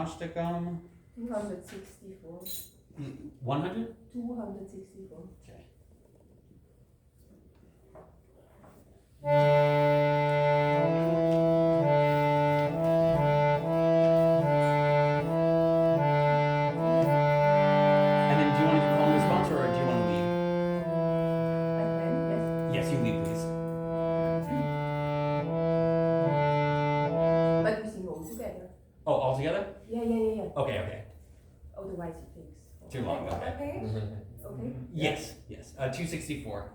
Ashtakam? 264. 100? 264. Okay. And then do you want to do call and response or do you want to lead? I can, yes. Yes, you lead, please. But we sing all together. Oh, all together? Yeah. Okay, okay. Otherwise it takes Too long, okay. Okay. Yes. 264.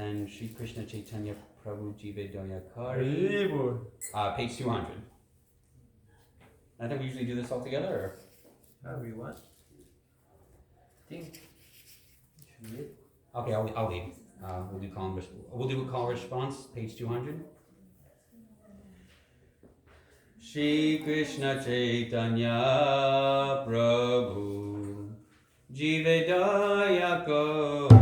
then Shri Krishna Chaitanya Prabhu Jive Dayakari. Page 200. I think we usually do this all together, or? However you want. Think. Okay, I'll lead. We'll do a call response, page 200. Shri Krishna Chaitanya Prabhu Jive Dayakari.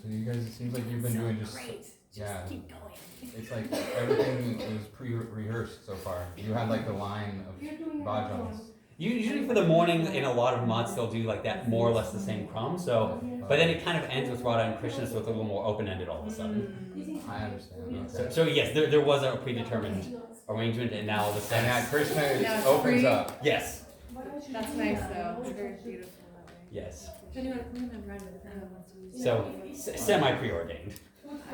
So you guys, it seems like you've been doing just yeah. Keep going. It's like everything is pre-rehearsed so far. You had like the line of bhajans. Usually for the morning in a lot of mats they'll do like that more or less the same crumb. So, but then it kind of ends with Radha and Krishna, so it's a little more open-ended all of a sudden. I understand. Okay. So yes, there was a predetermined arrangement, and now all of a And sudden, at Krishna it Now it's opens free. up. yes, That's nice though. It's very beautiful that way. yes. So, So semi-preordained.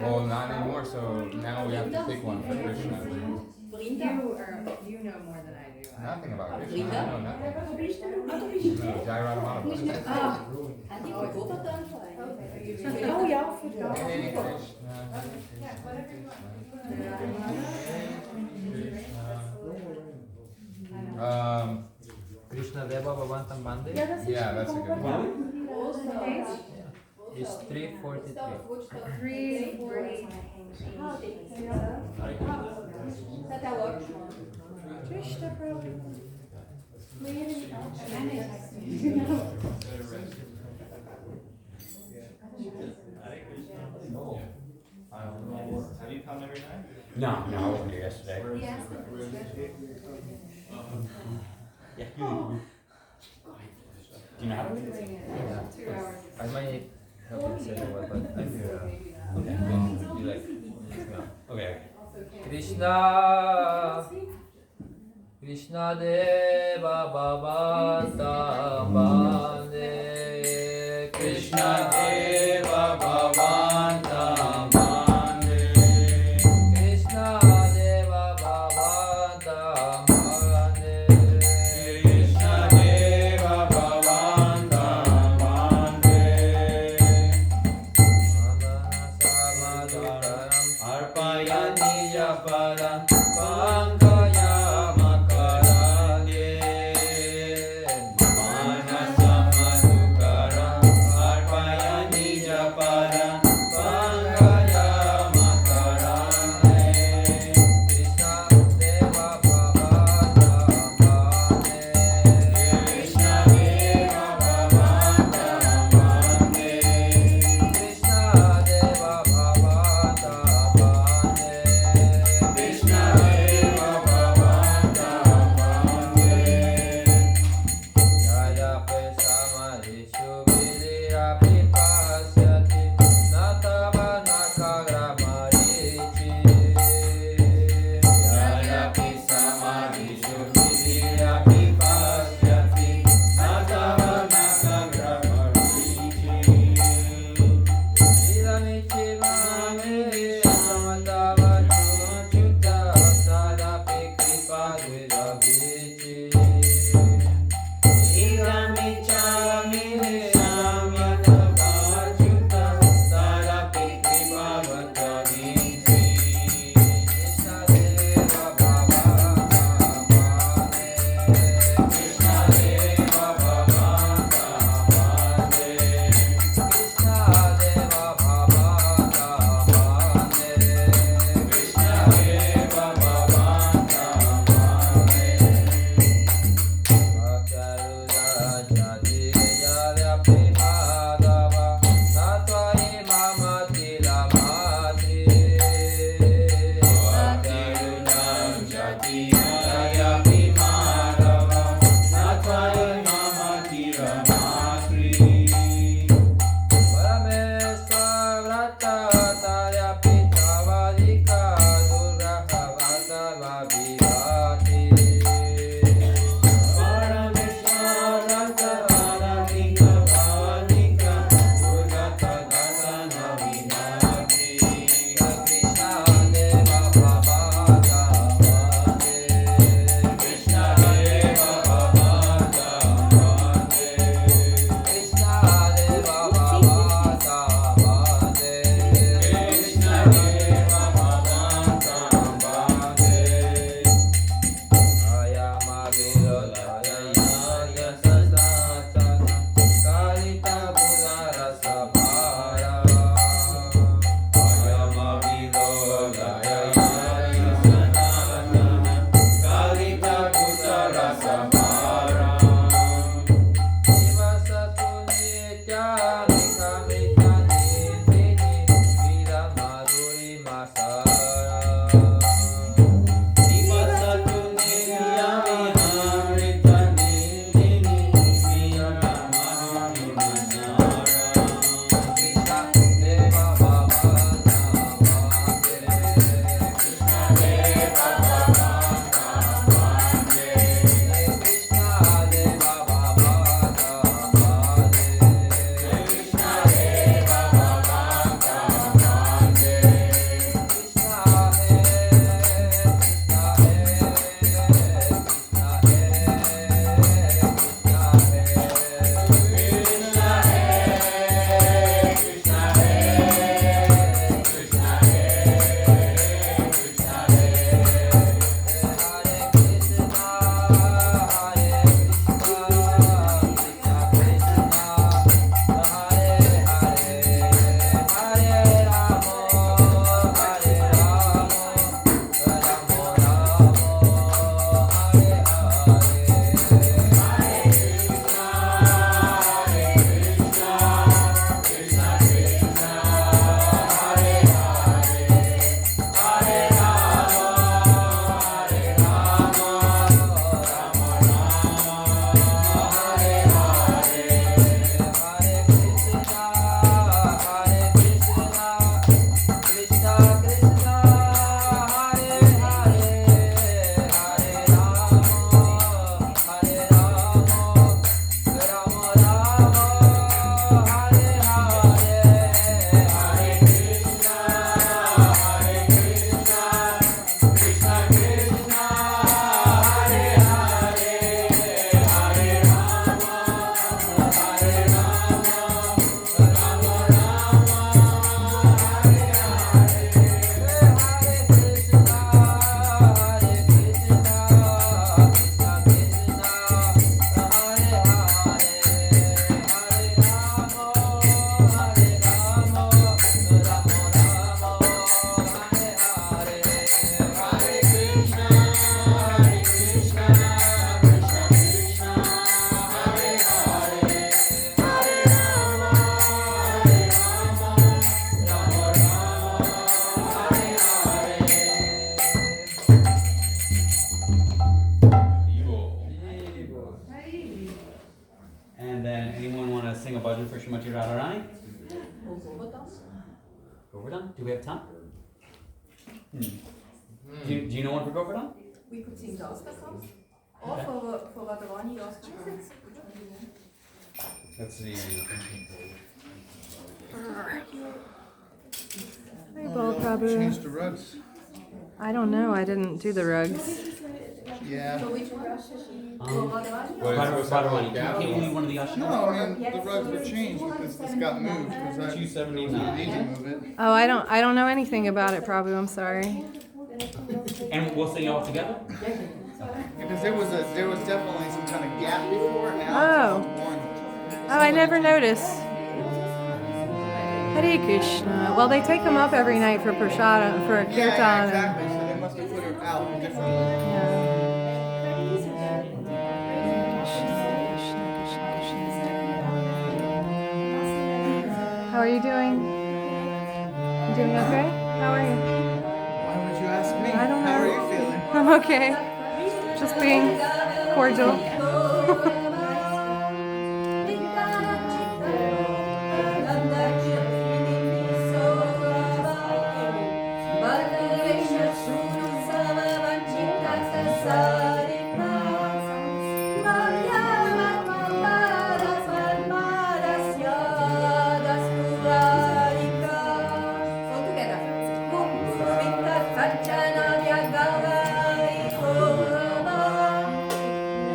Well, not anymore. So now we have to pick one for Krishna. you know more than I do. Nothing about Krishna. I know nothing. No, Jai Radha Oh ja, voor jou. Hare Krishna. Krishna Deva Bhavantam Bande Yeah, that's a good one. is 343. 340. Krishna Prabhu. Have you come every night? No, I wasn't here yesterday. Yeah. Do you know how to read it? Yeah. I might help you say the word, but I'm here. You like, let's go. Okay. Krishna Krishna Deva Bhavanta Bande Krishna Deva Bhavanta Bande Krishna Deva Bhavanta Bande Krishna Deva Bhavanta Bande Samadhukaram Arpaya Nija Padam Pankaya Makarage Manasa Madhukaram Arpaya Nija Padam Pankaya Makarage Krishna Deva Bhavanta Bande Krishna Deva Bhavanta Bande Krishna Deva Bhavanta Bande Krishna Deva Bhavanta Bande Jaya Pesamadhishu Vidya Pipasyati Natava Nakagra Marichi Jaya Pesamadhishu Vidya Pipasyati Natava Nakagra Marichi Idamichi Mame Samatava Chuta Sadapi Kripa Vidabhichi Idamichami Samatava Chuta Sadapi Kripa Vidabhichi Krishna Deva Bhavanta Bande Krishna Deva Bhavanta Bande Krishna Deva Bhavanta Bande Krishna Deva Bhavanta Bande Bhaktaruda Jati Jaya Primadava Natvai Mama Tila Matri Bhaktaruda Jati Jaya Primadava Natvai Mama Tila Matri Paramesva Vrata Tarya Pita Vadika Durga Vata Vabhivati Paramesva Vrata Vadika Vadika Durga Vata Navinati Krishna Deva Bhavanta Bande Krishna Deva Bhavanta Bande Krishna Deva Bhavanta Bande Krishna Deva Bhavanta Bande Ayama Vilodaya Yaya Sasatana Kalita Gunarasa Bhara Ayama Vilodaya Yaya Sasatana Kalita Gunarasa Bhara Nivasatu Nitya Nikamita sing a bhajan for Shrimati Radharani? Govardhan? Do we have time? Do you know one for Govardhan? We could sing those songs. Or for Radharani also. Let's see. Hi, Bal Prabhu. Change the rugs. I don't know. I didn't do the rugs. Yeah. So which Rosh Hashanah? Um, For Radharani? What is- what's that Radharani, gap? can you leave one of the Ashna? No, I mean, the rugs were changed because this got moved because I 279. need to move it. Oh, I don't know anything about it, Prabhu. I'm sorry. And we'll sing it all together? Because there was definitely some kind of gap before, now Oh. it's all one. Oh, I never noticed. Hare Krishna. Well, they take them up every night for prashada, for a kirtan. Yeah, exactly. So they must have put it out differently. How are you doing? You doing okay? How are you? Why would you ask me? I don't How are know. you feeling? I'm okay. Just being cordial.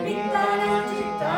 Vittana citta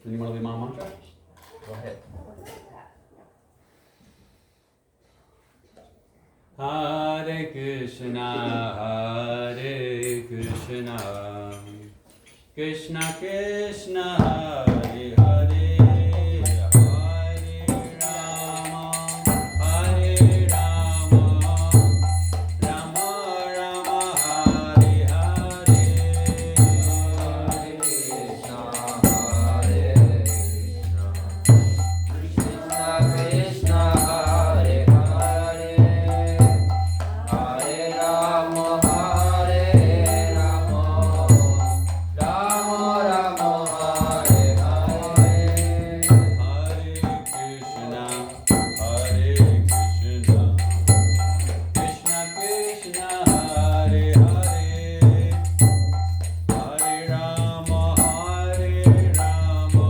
Then you want to lead Maha Mantra? Go ahead. Hare Krishna, Krishna Krishna, Hare Hare, Hare Rama, Hare Rama, Rama Rama, Hare Hare, Hare Krishna, Hare Krishna, Krishna Hare Hare, Hare Rama, Hare Rama, Rama Rama, Hare Hare, Hare Krishna, Hare Krishna, Krishna Krishna, Hare Hare, Hare Rama, Hare Rama,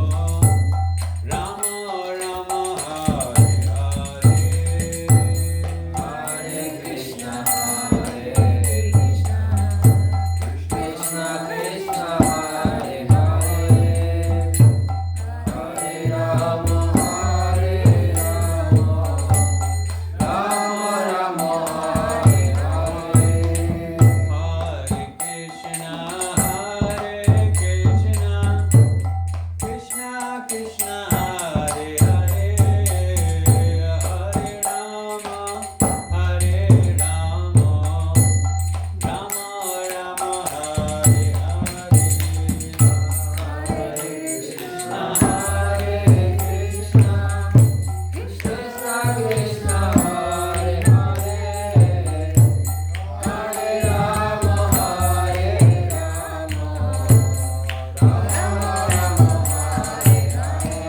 Rama Rama, Hare Hare, Hare Krishna, Hare Krishna, Krishna Krishna, Hare Hare, Hare Rama, Hare Rama, Rama Rama, Hare Hare, Hare Krishna, Hare Krishna, Krishna Krishna, Hare Hare, Hare Rama, Hare Rama, Rama Rama, Hare Hare, Hare Krishna, Hare Krishna, Krishna Krishna, Hare Hare, Hare Rama, Hare Rama, Rama Rama, Hare Hare.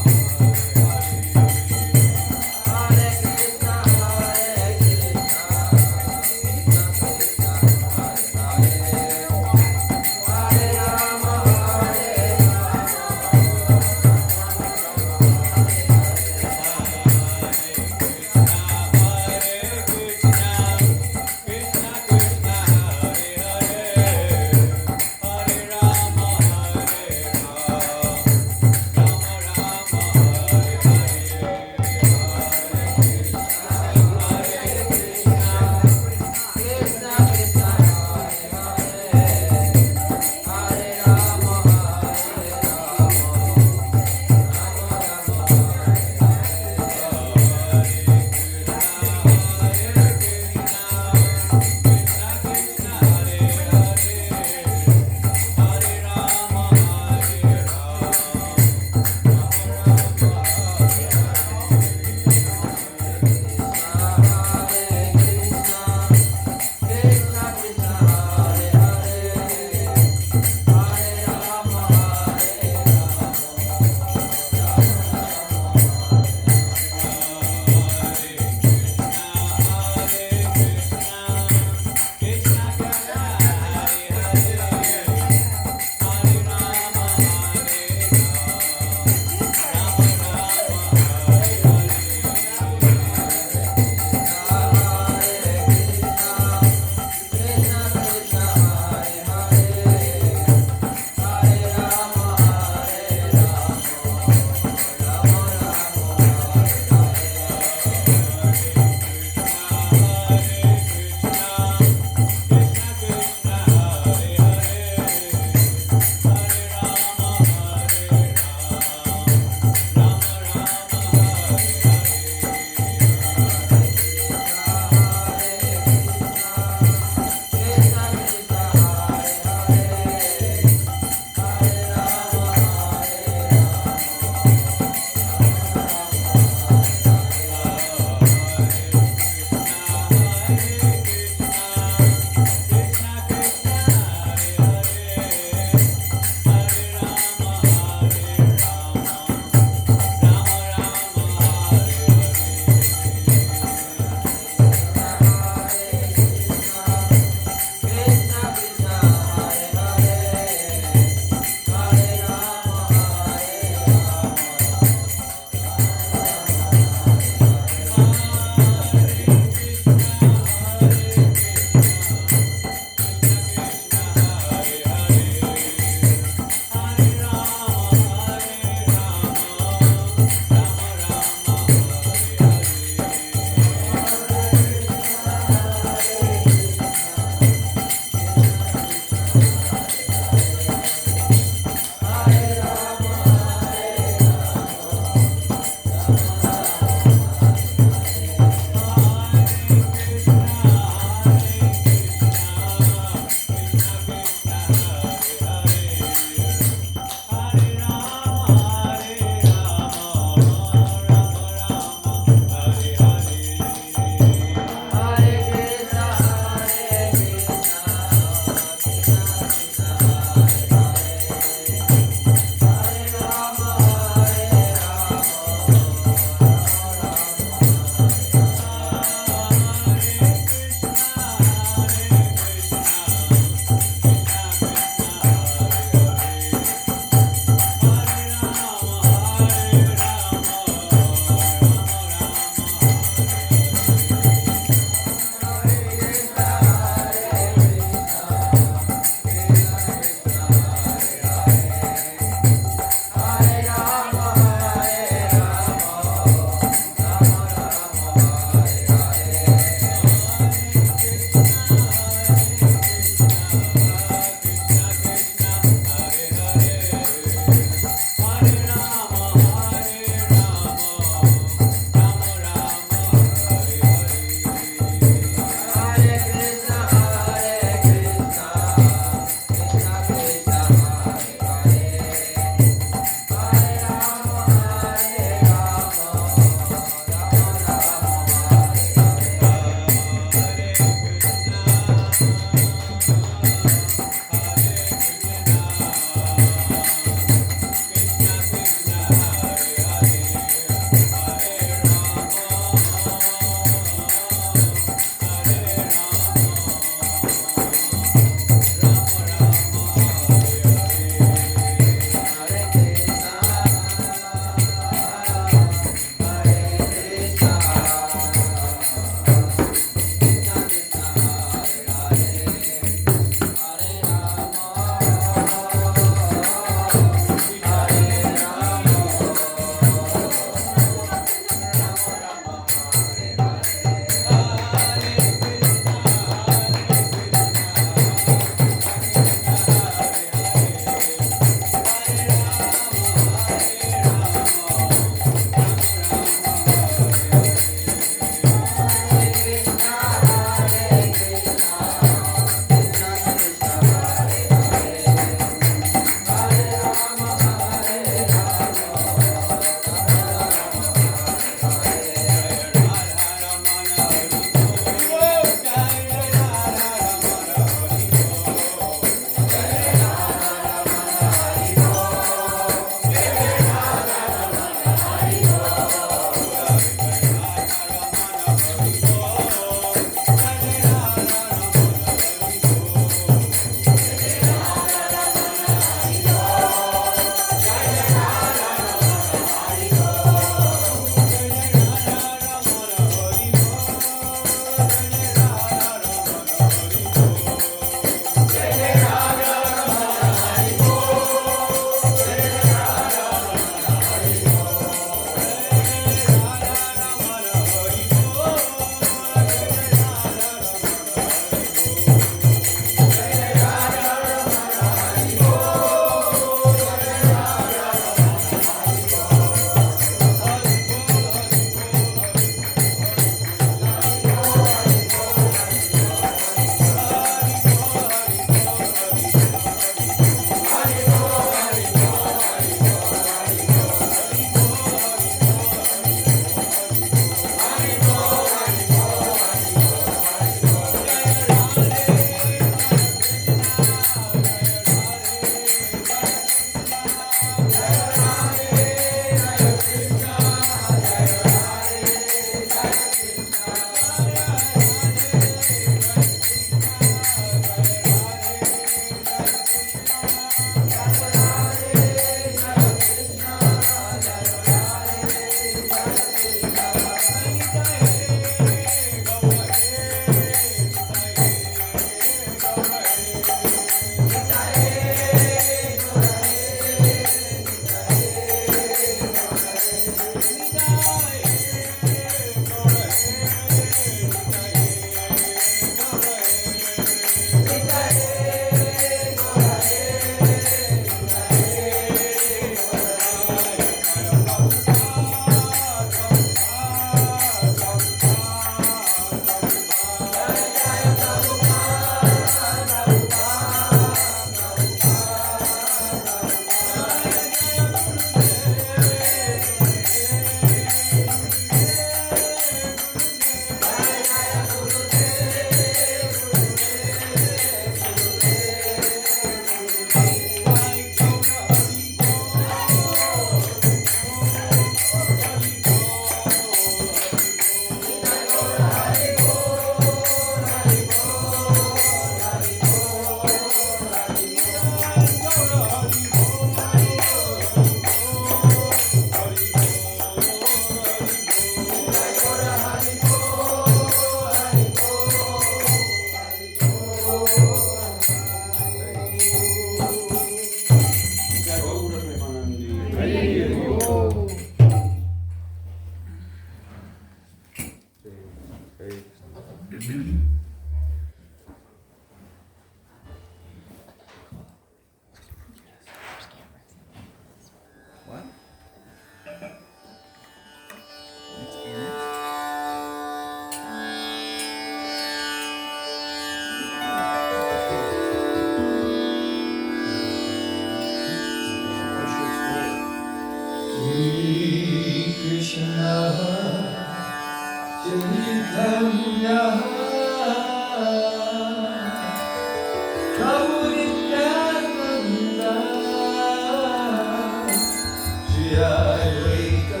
Advaita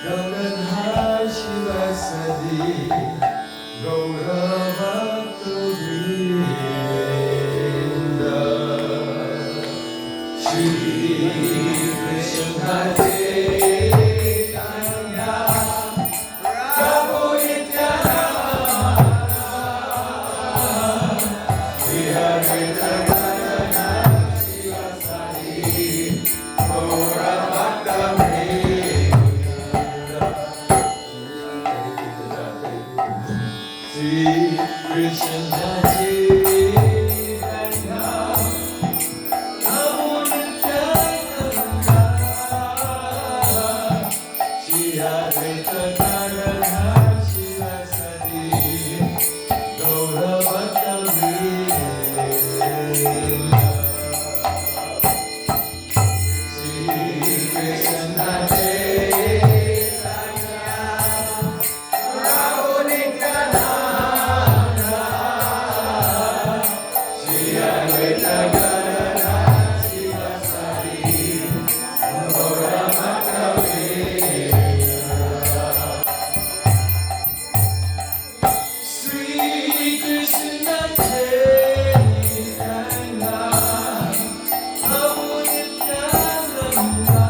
Gaura Shiva Sadi Gaura Bhakta Vrinda Shri Krishna Chaitanya Prabhu Nityananda Shri Advaita Gaura Shiva Sadi Gaura Bhakta Shri Krishna Chaitanya Prabhu Nityananda Shri Advaita Gadadhara Shivasadi Gaura Bhakta Vrinda Shri Krishna Chaitanya Prabhu Nityananda Shri Advaita Gadadhara Shivasadi Gaura Bhakta Vrinda Shri Krishna Chaitanya Prabhu Nityananda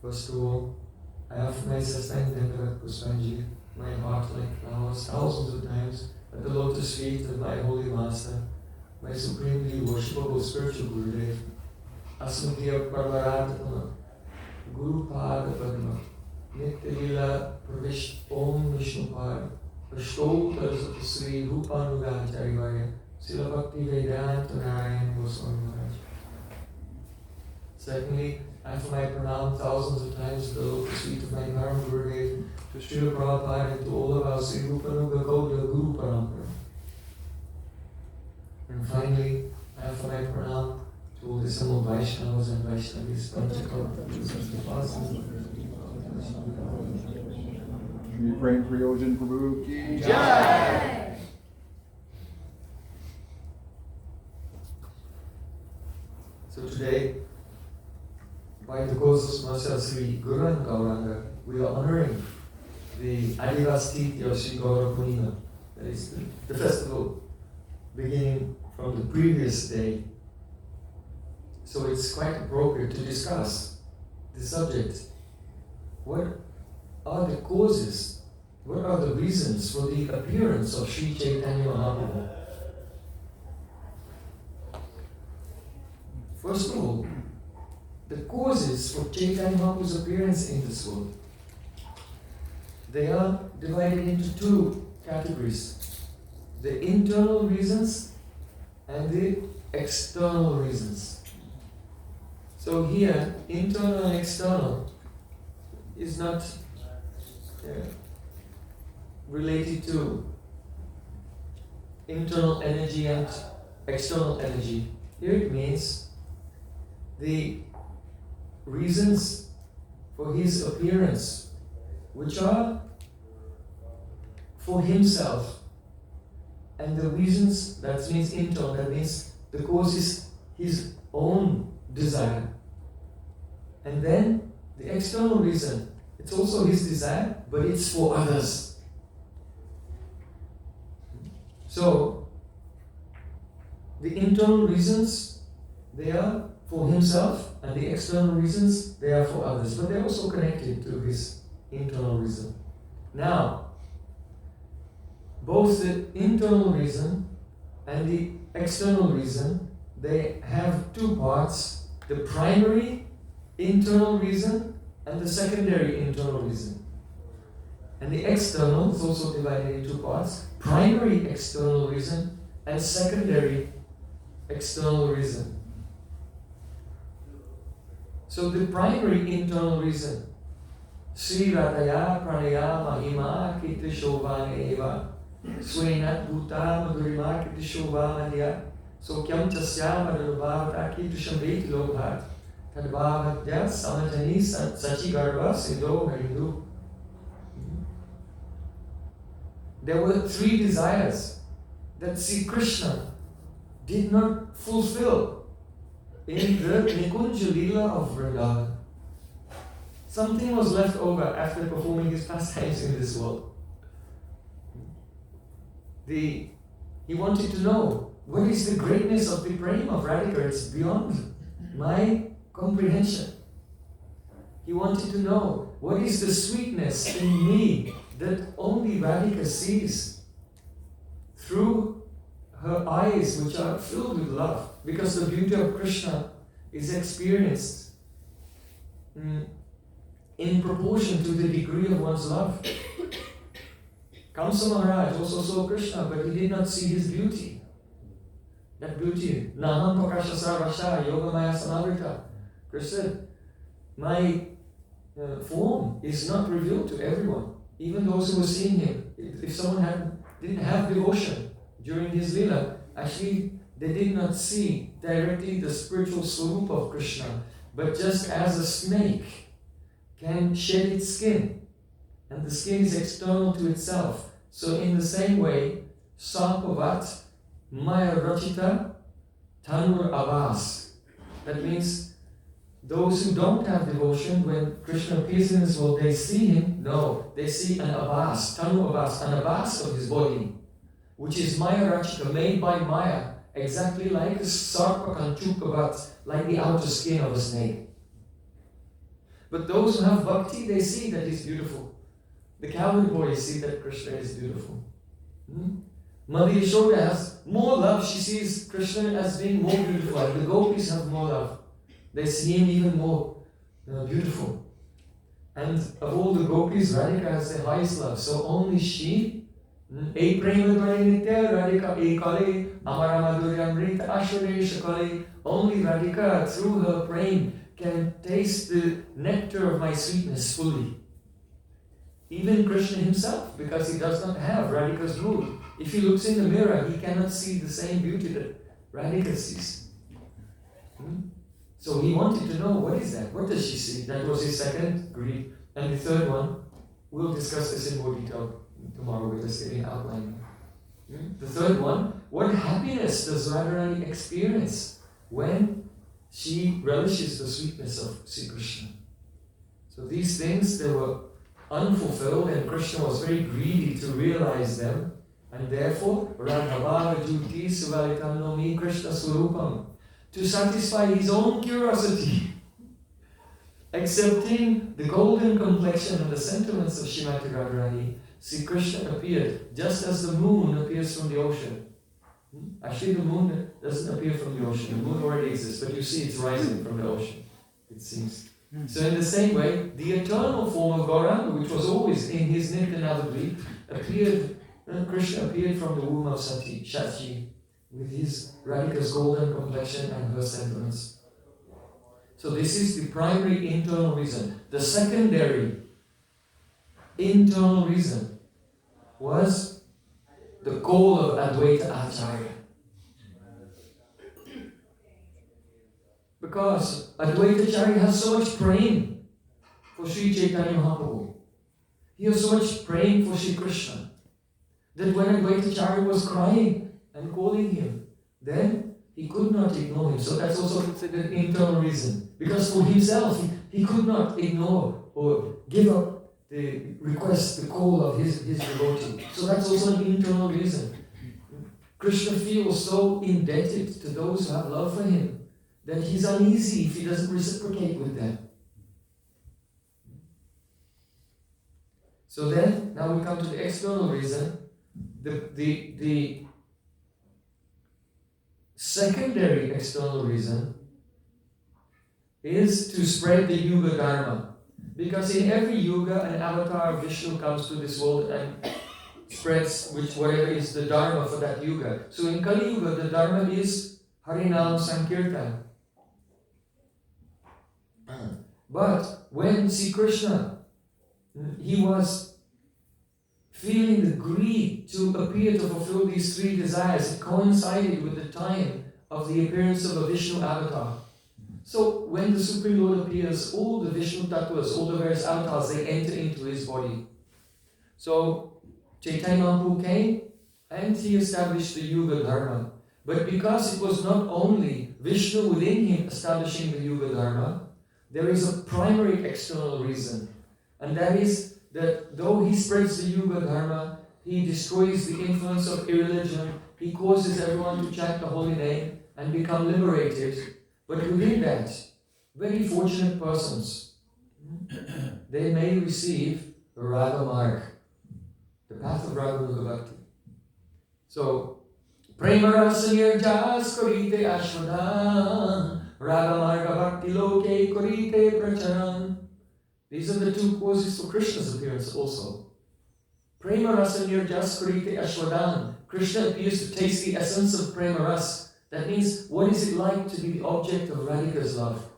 First of all, I offer myself thank Devrat Puspanji, my heart like flowers, thousands of times at the lotus feet of my holy master, my supremely worshipable spiritual Gurudev, Asmukya Parvaratma, Guru Pada Padma, Nitya Lila Pravish Om Vishnupad, Ashtotas Sri Rupanuga Acharya, Srila Bhakti Vedanta Narayan Goswami Maharaj. Secondly, I offer my pranam thousands of times to the lotus feet of my Param Gurudev, to Srila Prabhupada and to all of our Sri Rupanuga Gaudiya Guru Parampara. And finally, I offer my pranam to all the assembled Vaishnavas and Vaishnavis, Shri Prem Priyojan Prabhu Ki Jai! So today, by the cause of Master Sri Guru and Gauranga, we are honoring the Adivastiti of Sri Gaura Purnima. That is the festival beginning from the previous day. So it's quite appropriate to discuss the subject. What are the causes? What are the reasons for the appearance of Sri Chaitanya Mahaprabhu? First of all, the causes for Chaitanya Mahaprabhu's appearance in this world, they are divided into two categories. The internal reasons and the external reasons. So here, internal and external is not related to internal energy and external energy. Here it means the reasons for his appearance, which are for himself, and the reasons, that means internal, that means the cause is his own desire. And then the external reason, it's also his desire, but it's for others. So, the internal reasons, they are for himself, and the external reasons, they are for others. But they're also connected to his internal reason. Now, both the internal reason and the external reason, they have two parts: the primary internal reason and the secondary internal reason. And the external is also divided into two parts: primary external reason and secondary external reason. So the primary internal reason, Sri Radhaya Pranaya Mahima Kiti Shobhane Eva Swenat Bhuta Madhurima Kiti Shobhamanya Sokyam Tasya Madhurabhavata Kiti Shambheti Lobhat Tadbhavatya Samatani Sachi Garva Siddho Harindu. There were three desires that Sri Krishna did not fulfill in the Nikunja Leela of Vrindavan. Something was left over after performing his pastimes in this world. He wanted to know, what is the greatness of the prema of Radhika? It's beyond my comprehension. He wanted to know, what is the sweetness in me that only Radhika sees through her eyes, which are filled with love, because the beauty of Krishna is experienced in proportion to the degree of one's love. Kamsa Maharaj also saw Krishna, but he did not see his beauty. That beauty, Naham Prakasha Sarvasha Yogamaya Samavrita. Krishna said, my form is not revealed to everyone, even those who were seeing him. If someone didn't have devotion during his Leela, actually they did not see directly the spiritual swarup of Krishna, but just as a snake can shed its skin, and the skin is external to itself. So in the same way, Sarpavat Maya Rachita Tanur Abhas. That means those who don't have devotion, when Krishna appears in this world, they see him. No, they see an Abhas, Tanu Abhas, an Abhas of his body, which is Maya Rachita, made by Maya, exactly like a Sarpa Kanchukavat, like the outer skin of a snake. But those who have bhakti, they see that he's beautiful. The cowherd boys see that Krishna is beautiful. Mother Yashoda has more love. She sees Krishna as being more beautiful. And the gopis have more love. They see him even more beautiful. And of all the gopis, Radhika has the highest love. So only she, only Radhika, through her praying, can taste the nectar of my sweetness fully. Even Krishna himself, because he does not have Radhika's mood. If he looks in the mirror, he cannot see the same beauty that Radhika sees. So he wanted to know, what is that? What does she see? That was his second greed. And the third one, we'll discuss this in more detail tomorrow. We're just getting outlining. The third one, what happiness does Radharani experience when she relishes the sweetness of Sri Krishna? So these things, they were unfulfilled, and Krishna was very greedy to realize them, and therefore Radhava Juti Suvalitamnomi Krishna Swarupam, to satisfy his own curiosity, accepting the golden complexion and the sentiments of Srimati Radharani, Sri Krishna appeared just as the moon appears from the ocean. Actually, the moon doesn't appear from the ocean. The moon already exists, but you see it's rising from the ocean, it seems. So in the same way, the eternal form of Gauranga, which was always in his Nitya Navadvip, appeared, Krishna appeared from the womb of Shakti, with his Radhika's golden complexion and her sentiments. So this is the primary internal reason. The secondary internal reason was the goal of Advaita Acharya. Because Advaita Acharya has so much praying for Sri Chaitanya Mahaprabhu. He has so much praying for Sri Krishna that when Advaita Acharya was crying and calling him, then he could not ignore him. So that's also considered internal reason. Because for himself, he could not ignore or give up the request, the call of his devotee. So that's also an internal reason. Krishna feels so indebted to those who have love for him that he's uneasy if he doesn't reciprocate with them. So then, now we come to the external reason. The secondary external reason is to spread the Yuga Dharma. Because in every Yuga, an avatar of Vishnu comes to this world and spreads whatever is the Dharma for that Yuga. So in Kali Yuga, the Dharma is Harinam Sankirtan. But when Sri Krishna, he was feeling the greed to appear to fulfill these three desires, it coincided with the time of the appearance of a Vishnu avatar. So when the Supreme Lord appears, all the Vishnu Tattvas, all the various avatars, they enter into his body. So Chaitanya Mahaprabhu came and he established the Yuga Dharma. But because it was not only Vishnu within him establishing the Yuga Dharma, there is a primary external reason. And that is that though he spreads the Yuga Dharma, he destroys the influence of irreligion, he causes everyone to chant the holy name and become liberated. But within that, very fortunate persons, they may receive the Raga Marg, the path of Raganuga Bhakti. So, Prema Rasa Nirjas Korite Ashvadan, Raga Marga Bhakti Loke Korite Pracharan. These are the two causes for Krishna's appearance also. Prema Rasa Nirjas Korite Ashvadan. Krishna appears to taste the essence of Prema Rasa. That means, what is it like to be the object of Radhika's love?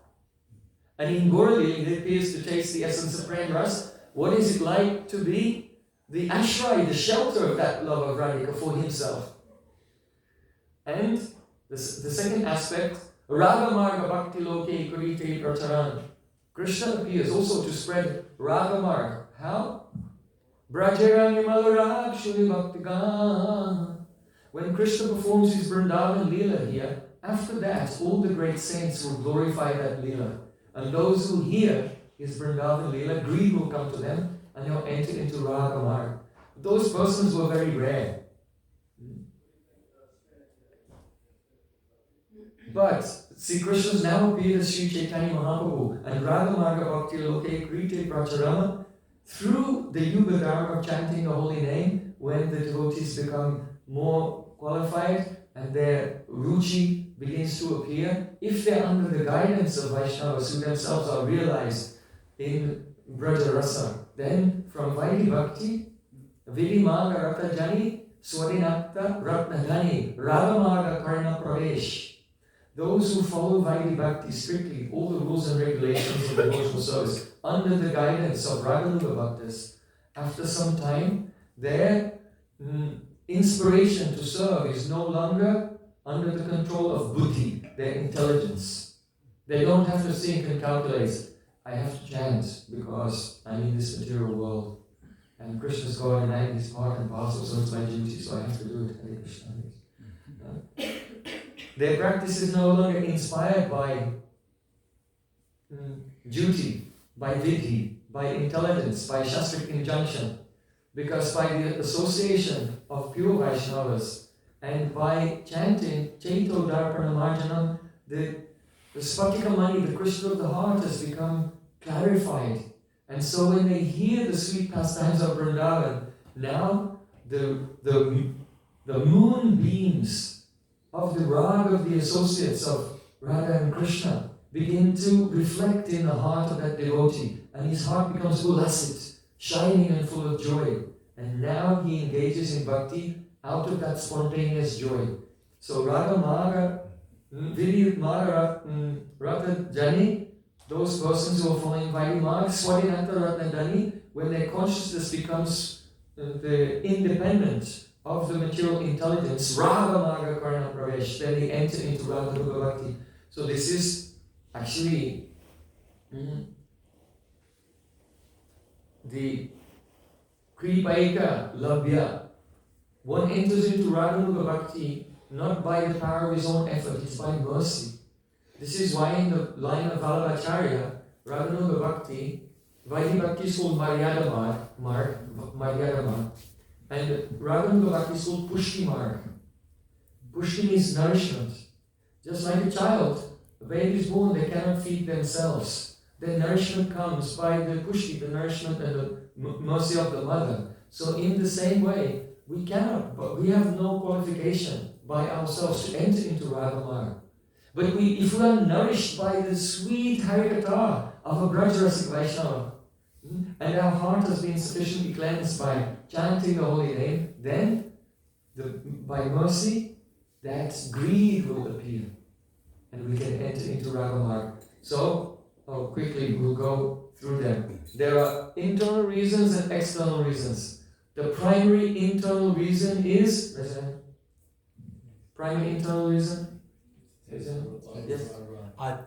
And in Gaura, he appears to taste the essence of Prema Rasa. What is it like to be the ashray, the shelter of that love of Radhika for himself? And the second aspect, Raga Marga Bhakti Loke Kurite Pracharan. Krishna appears also to spread Raga Marga. How? Brajarani Malarag Shuri Bhaktigan. When Krishna performs his Vrindavan Leela here, after that, all the great saints will glorify that Leela. And those who hear his Vrindavan Leela, greed will come to them and they'll enter into Raga Marga. Those persons were very rare. But Sri Krishna now appeared as Sri Chaitanya Mahaprabhu and Raga Marga Bhakti Loke Krite Pracharama through the Yuga Dharma of chanting the holy name. When the devotees become more qualified and their ruchi begins to appear, if they're under the guidance of Vaishnavas who themselves are realized in Braja Rasa, then from Vaidhi Bhakti, Vidimaga Rata Jani, Swadinakta Ratnadhani, Radamaga Karna Pravesh. Those who follow Vaidhi Bhakti strictly, all the rules and regulations of devotional service, under the guidance of Raganuga Bhaktas, after some time, their inspiration to serve is no longer under the control of buddhi, their intelligence. They don't have to think and calculate, I have to chant because I'm in this material world. And Krishna's God and I am his part and parcel, so it's my duty, so I have to do it. Hare Krishna. Their practice is no longer inspired by duty, by vidhi, by intelligence, by shastric injunction. Because by the association of pure Vaishnavas and by chanting Chaito Darpana Marjanam, the Spatika Mani, the crystal of the heart, has become clarified. And so when they hear the sweet pastimes of Vrindavan, now the moonbeams of the raga of the associates of Radha and Krishna begin to reflect in the heart of that devotee, and his heart becomes ulasit, shining and full of joy. And now he engages in bhakti out of that spontaneous joy. So Raga Maga, Vidi Maga Ratna Jani, those persons who are following Vaidhi Marg, Swadhinata Ratna Jani, when their consciousness becomes independent of the material intelligence, Raga Maga Karna Pravesh, then they enter into Raga Rupa Bhakti. So this is actually the Kripaika Labhya. One enters into Raganuga Bhakti not by the power of his own effort, it's by mercy. This is why in the line of Vallabhacharya, Raganuga Bhakti, Vaidhi Bhakti is called Maryada Marg, and Raganuga Bhakti is called Pushti Marg. Pushti means nourishment. Just like a child, a baby is born, they cannot feed themselves. Their nourishment comes by the Pushti, the nourishment and the mercy of the mother. So in the same way, we cannot, but we have no qualification by ourselves to enter into Radha. But if we are nourished by the sweet Harikatha of a Brajarasic Vaishnava, and our heart has been sufficiently cleansed by chanting the holy name, then by mercy, that greed will appear, and we can enter into Radha. So, quickly we'll go through them. There are internal reasons and external reasons. The primary internal reason is primary internal reason. Yes.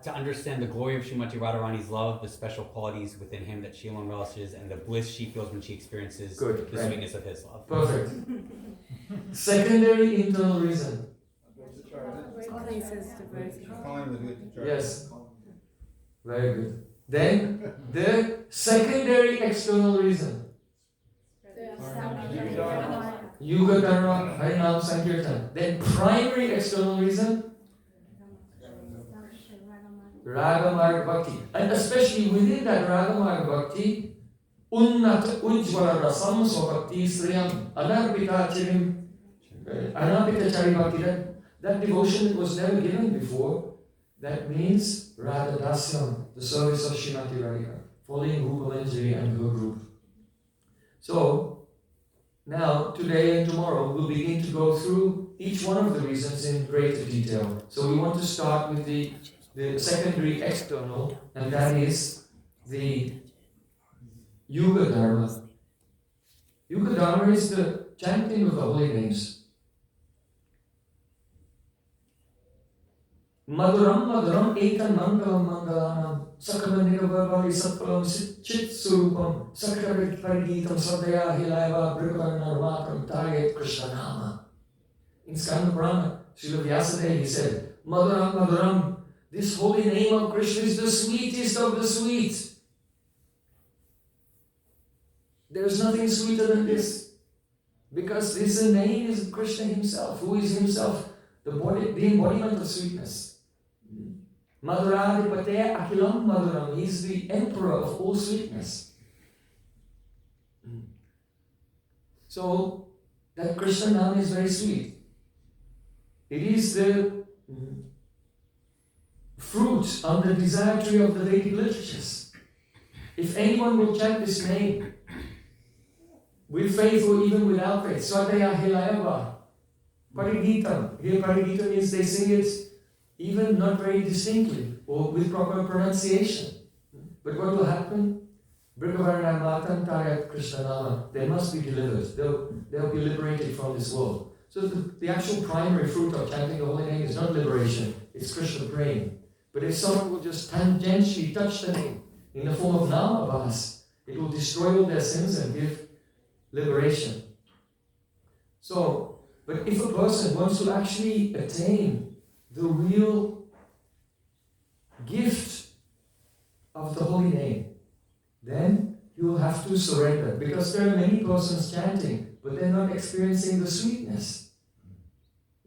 To understand the glory of Srimati Radharani's love, the special qualities within him that she alone relishes, and the bliss she feels when she experiences the sweetness of his love. Perfect. Secondary internal reason. Yes. Very good. Then the secondary external reason. Yuga Dharma, Harinam Sankirtan. Then primary external reason. Raga Marga Bhakti. And especially within that Raga Marga Bhakti, Unnata Ujjvala Rasam Swabhakti Sriyam Anarpita Chirim Anarpita Chari Bhakti. That devotion that was never given before, that means Radha Dasyam, the service of Srimati Radhika, following Rupa Manjari and her group. So, now, today and tomorrow, we'll begin to go through each one of the reasons in greater detail. So we want to start with the secondary external, and that is the Yuga Dharma. Yuga Dharma is the chanting of the holy names. Madhuram Madhuram Ekan Mangalam Mangalanam Sakaman Nirabhavali Satpalam Chit Surupam Sakarit Parigitam Sadaya Hilaiva Brikavarnarmatam Target Krishna Nama. In Skanda Purana, Srila Vyasadeva, he said, Madhuram Madhuram, this holy name of Krishna is the sweetest of the sweet. There's nothing sweeter than this. Because this name is Krishna himself, who is himself the embodiment of sweetness. Madhuradipate Akilam Madhuram, he is the emperor of all sweetness. So, that Krishna Nam is very sweet. It is the fruit on the desire tree of the Vedic literatures. If anyone will chant this name, with faith or even without faith, Swadaya Hilayava, Parigitam. Here Parigita means they sing it even not very distinctly or with proper pronunciation. But what will happen? Brikavarna Matam Tayat Krishnanama. They must be delivered. They'll be liberated from this world. So the actual primary fruit of chanting the holy name is not liberation, it's Krishna praying. But if someone will just tangentially touch the name in the form of Namabhas, it will destroy all their sins and give liberation. So, but if a person wants to actually attain the real gift of the holy name, then you will have to surrender. Because there are many persons chanting, but they're not experiencing the sweetness.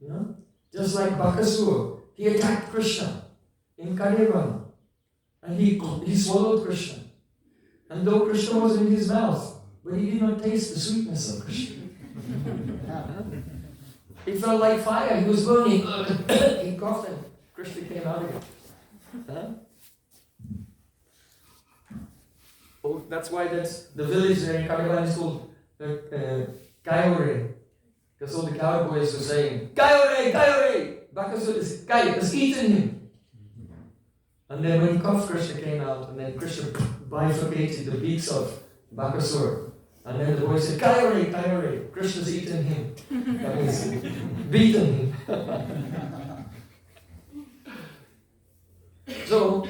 You know? Just like Bakasur, he attacked Krishna in Kalivan, and he swallowed Krishna. And though Krishna was in his mouth, but he did not taste the sweetness of Krishna. It felt like fire. He was burning. He coughed and Krishna came out again. Huh? Oh, that's why the village there in Kaliban is called Gaura. Because all the cowboys were saying, Gaura, Gaura! Bakasura has eaten him. And then when he coughed, Krishna came out, and then Krishna bifurcated the beaks of Bakasura. And then the boy said, Gaura, Gaura! Krishna's eaten him. That means beaten him. So,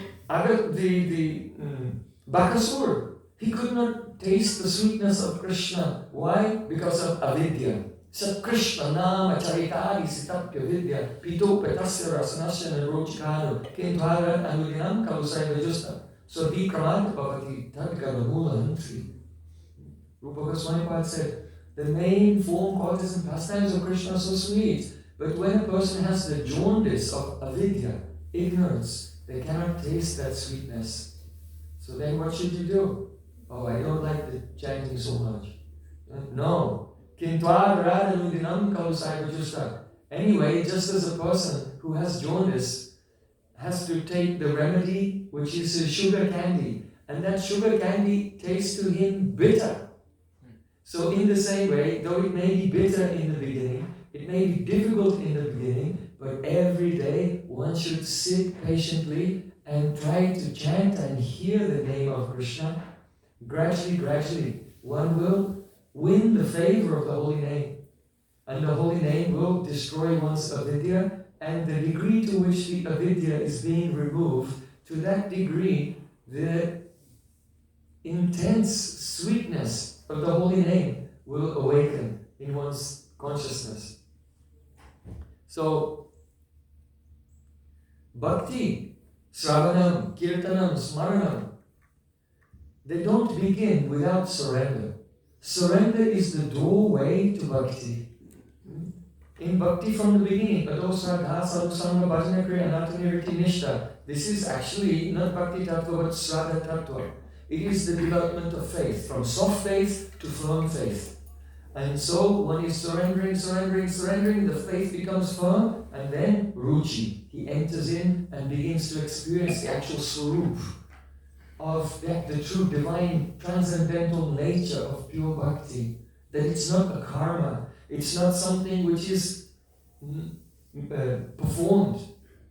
Bakasura, he could not taste the sweetness of Krishna. Why? Because of avidya. Sat Krishna nama charitari sitapya vidya pito petasya rasanasya narochikano kentwara anulinam kalusai vajusta so vikramanta bhavati tadgana mula hantri. Rupa Goswami said, the main form, qualities and pastimes of Krishna are so sweet, but when a person has the jaundice of avidya, ignorance, they cannot taste that sweetness. So then what should you do? Oh, I don't like the chanting so much. No. Anyway, just as a person who has jaundice has to take the remedy, which is sugar candy, and that sugar candy tastes to him bitter. So in the same way, though it may be bitter in the beginning, it may be difficult in the beginning, but every day one should sit patiently and try to chant and hear the name of Krishna. Gradually, one will win the favor of the holy name. And the holy name will destroy one's avidya, and the degree to which the avidya is being removed, to that degree, the intense sweetness of the holy name will awaken in one's consciousness. So, bhakti, sravanam, kirtanam, smaranam, they don't begin without surrender. Surrender is the doorway to bhakti. In bhakti from the beginning, adosradha, sadhusanga, bhajana, kriya, anataniriti, nishta. This is actually not bhakti tattva but sraddha tattva. It is the development of faith, from soft faith to firm faith. And so one is surrendering, the faith becomes firm, and then ruchi. He enters in and begins to experience the actual swarup of the true divine transcendental nature of pure bhakti. That it's not a karma, it's not something which is performed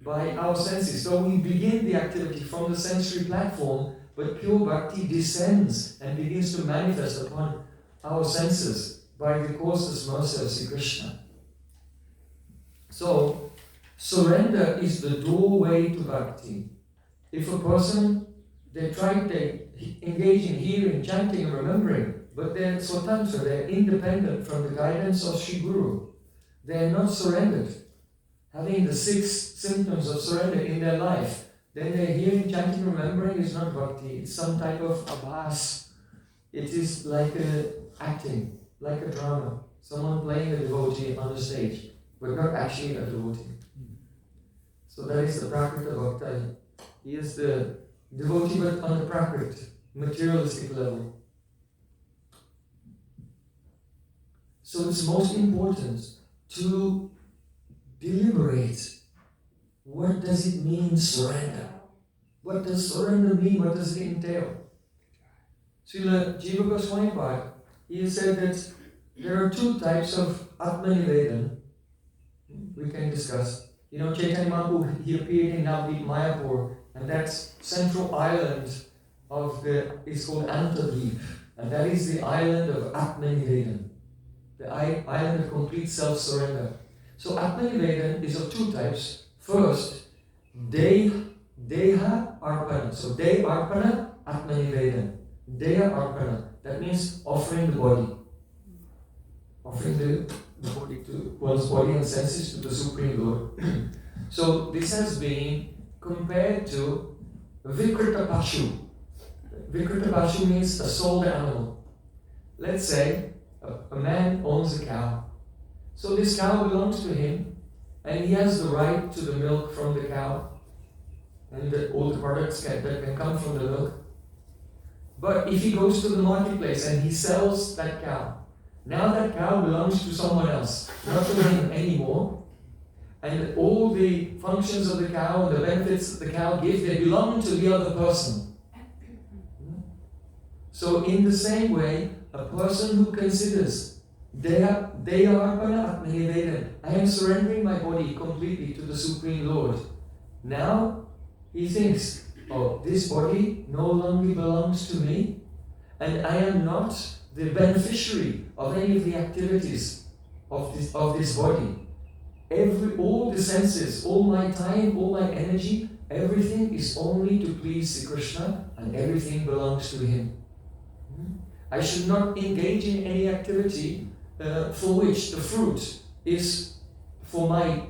by our senses. So we begin the activity from the sensory platform, but pure bhakti descends and begins to manifest upon our senses by the causeless mercy of Sri Krishna. So, surrender is the doorway to bhakti. If a person, they engage in hearing, chanting and remembering, but they're swatantra, they're independent from the guidance of Sri Guru. They're not surrendered, having the 6 symptoms of surrender in their life. Then their hearing, chanting, remembering is not bhakti. It's some type of abhas. It is like acting, like a drama. Someone playing a devotee on the stage, but not actually a devotee. So that is the prakrita bhakta. He is the devotee, but on the prakrit, materialistic level. So it's most important to deliberate. What does it mean, surrender? What does surrender mean? What does it entail? Srila Jiva Goswami Pad, he said that there are 2 types of Atmanivedan we can discuss. You know, Chaitanya Mahaprabhu, he appeared in Navadvip Mayapur, and that central island is called Antadvip, and that is the island of Atmanivedan, the island of complete self-surrender. So Atmanivedan is of 2 types. First, Deha Arpana. So Deha Arpana, Atmanivedan. Deha Arpana, that means offering the body. Offering the body to one's body and senses to the Supreme Lord. So this has been compared to Vikrita Pashu. Vikrita Pashu means a sold animal. Let's say a man owns a cow. So this cow belongs to him, and he has the right to the milk from the cow and all the products that can come from the milk. But if he goes to the marketplace and he sells that cow, Now that cow belongs to someone else, not to him anymore. And all the functions of the cow, the benefits that the cow gives, they belong to the other person. So in the same way, a person who considers I am surrendering my body completely to the Supreme Lord. Now he thinks, oh, this body no longer belongs to me, and I am not the beneficiary of any of the activities of this body. All the senses, all my time, all my energy, everything is only to please Sri Krishna, and everything belongs to him. I should not engage in any activity for which the fruit is for my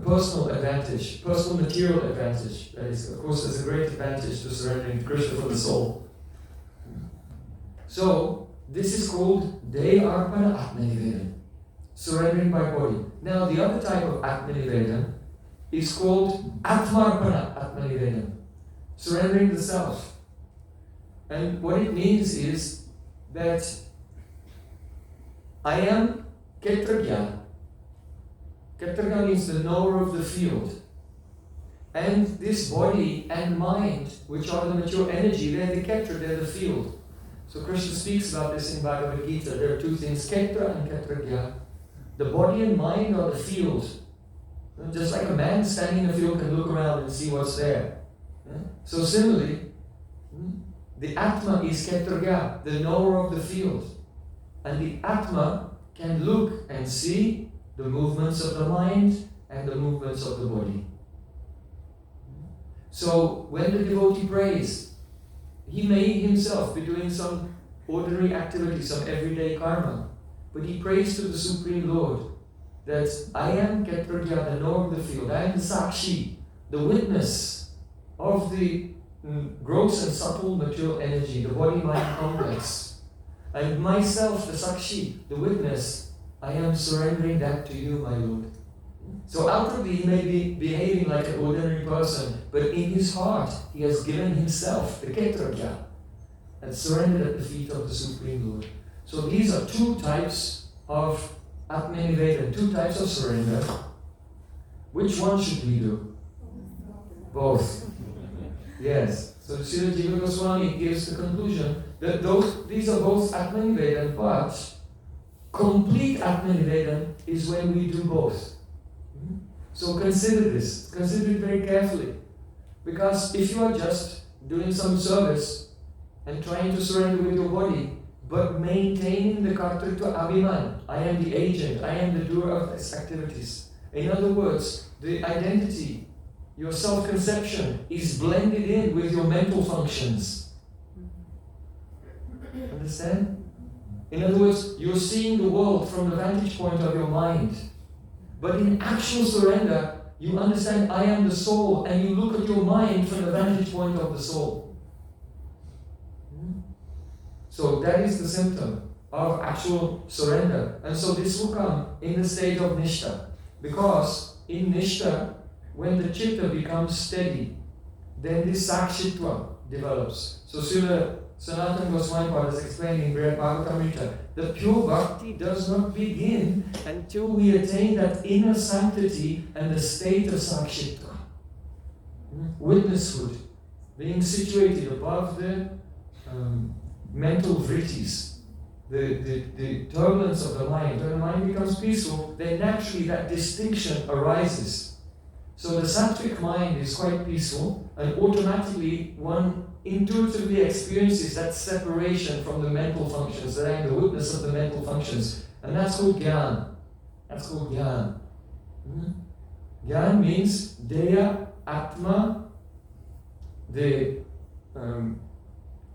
personal advantage, personal material advantage. That is, of course, there's a great advantage to surrendering to Krishna for the soul. So, this is called Deha Arpana Atmanivedana, surrendering by body. Now, the other type of Atmanivedana is called Atmarpana Atmanivedana, surrendering the self. And what it means is that I am Ketragya. Ketragya means the knower of the field. And this body and mind, which are the mature energy, they're the Ketra, they're the field. So Krishna speaks about this in Bhagavad Gita. There are two things, Ketra and Ketragya. The body and mind are the field. Just like a man standing in a field can look around and see what's there. So similarly, the Atma is Ketragya, the knower of the field. And the Atma can look and see the movements of the mind and the movements of the body. So when the devotee prays, he may himself be doing some ordinary activity, some everyday karma, but he prays to the Supreme Lord that I am Ketragya, the knower of the field, I am the Sakshi, the witness of the gross and subtle material energy, the body-mind complex. And myself, the Sakshi, the witness, I am surrendering that to you, my Lord. So outwardly he may be behaving like an ordinary person, but in his heart he has given himself, the Ketragya, and surrendered at the feet of the Supreme Lord. So these are two types of Atmanivedana, two types of surrender. Which one should we do? Both. Yes. So Srila Jiva Goswami gives the conclusion that these are both Atmanivedana, but complete Atmanivedana is when we do both. So consider this. Consider it very carefully. Because if you are just doing some service and trying to surrender with your body, but maintaining the kartritva abhiman, I am the agent, I am the doer of these activities. In other words, the identity, your self-conception is blended in with your mental functions. Understand? In other words, you're seeing the world from the vantage point of your mind. But in actual surrender, you understand I am the soul, and you look at your mind from the vantage point of the soul. So that is the symptom of actual surrender. And so this will come in the stage of Nishta. Because in Nishta, when the chitta becomes steady, then this Sakshitva develops. So Srila Sanatana Goswami is explaining in Brihad Bhagavatamrita, the pure bhakti does not begin until we attain that inner sanctity and the state of Sakshitva. Witnesshood, being situated above the mental vrittis, the turbulence of the mind. When the mind becomes peaceful, then naturally that distinction arises. So the sattvic mind is quite peaceful, and automatically one intuitively experiences that separation from the mental functions, that I am the witness of the mental functions. And that's called Gyan. That's called Gyan. Gyan means Deha, Atma, the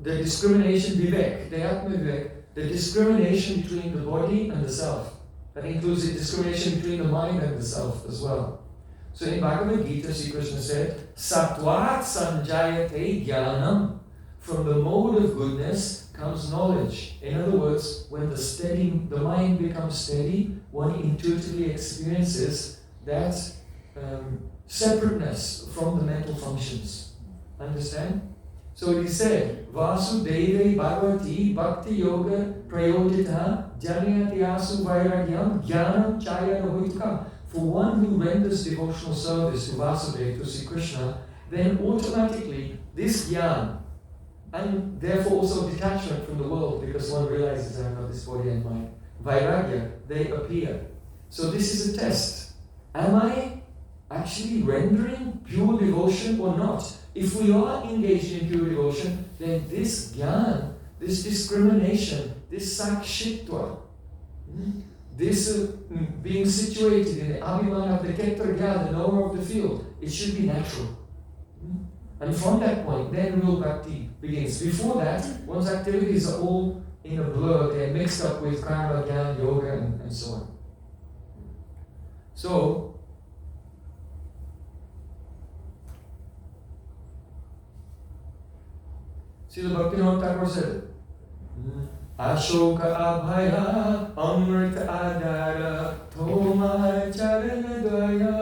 discrimination, Vivek, Dehatma Vivek, the discrimination between the body and the self. That includes the discrimination between the mind and the self as well. So in Bhagavad Gita, Sri Krishna said, Sattvat sanjayate jnanam. From the mode of goodness comes knowledge. In other words, when the mind becomes steady, one intuitively experiences that separateness from the mental functions. Understand? So it is said, Vasudeve Bhagavati Bhakti Yoga Prayodita Janayatyasu Vairagyam Jnanam Chayana Hoitukam. For one who renders devotional service to Vasudeva, to Sri Krishna, then automatically this jnana, and therefore also detachment from the world, because one realizes I have got this body and mind, vairagya, they appear. So this is a test. Am I actually rendering pure devotion or not? If we are engaged in pure devotion, then this jnana, this discrimination, this sakshitva, this being situated in the abhimana of the ketra jnana, the knower of the field, it should be natural. And from that point, then real bhakti begins. Before that, one's activities are all in a blur, they're mixed up with karma, jnana, yoga, and so on. So, Srila Bhaktivinoda Thakur said, Ashoka abhaya amrita adara thoma charana daya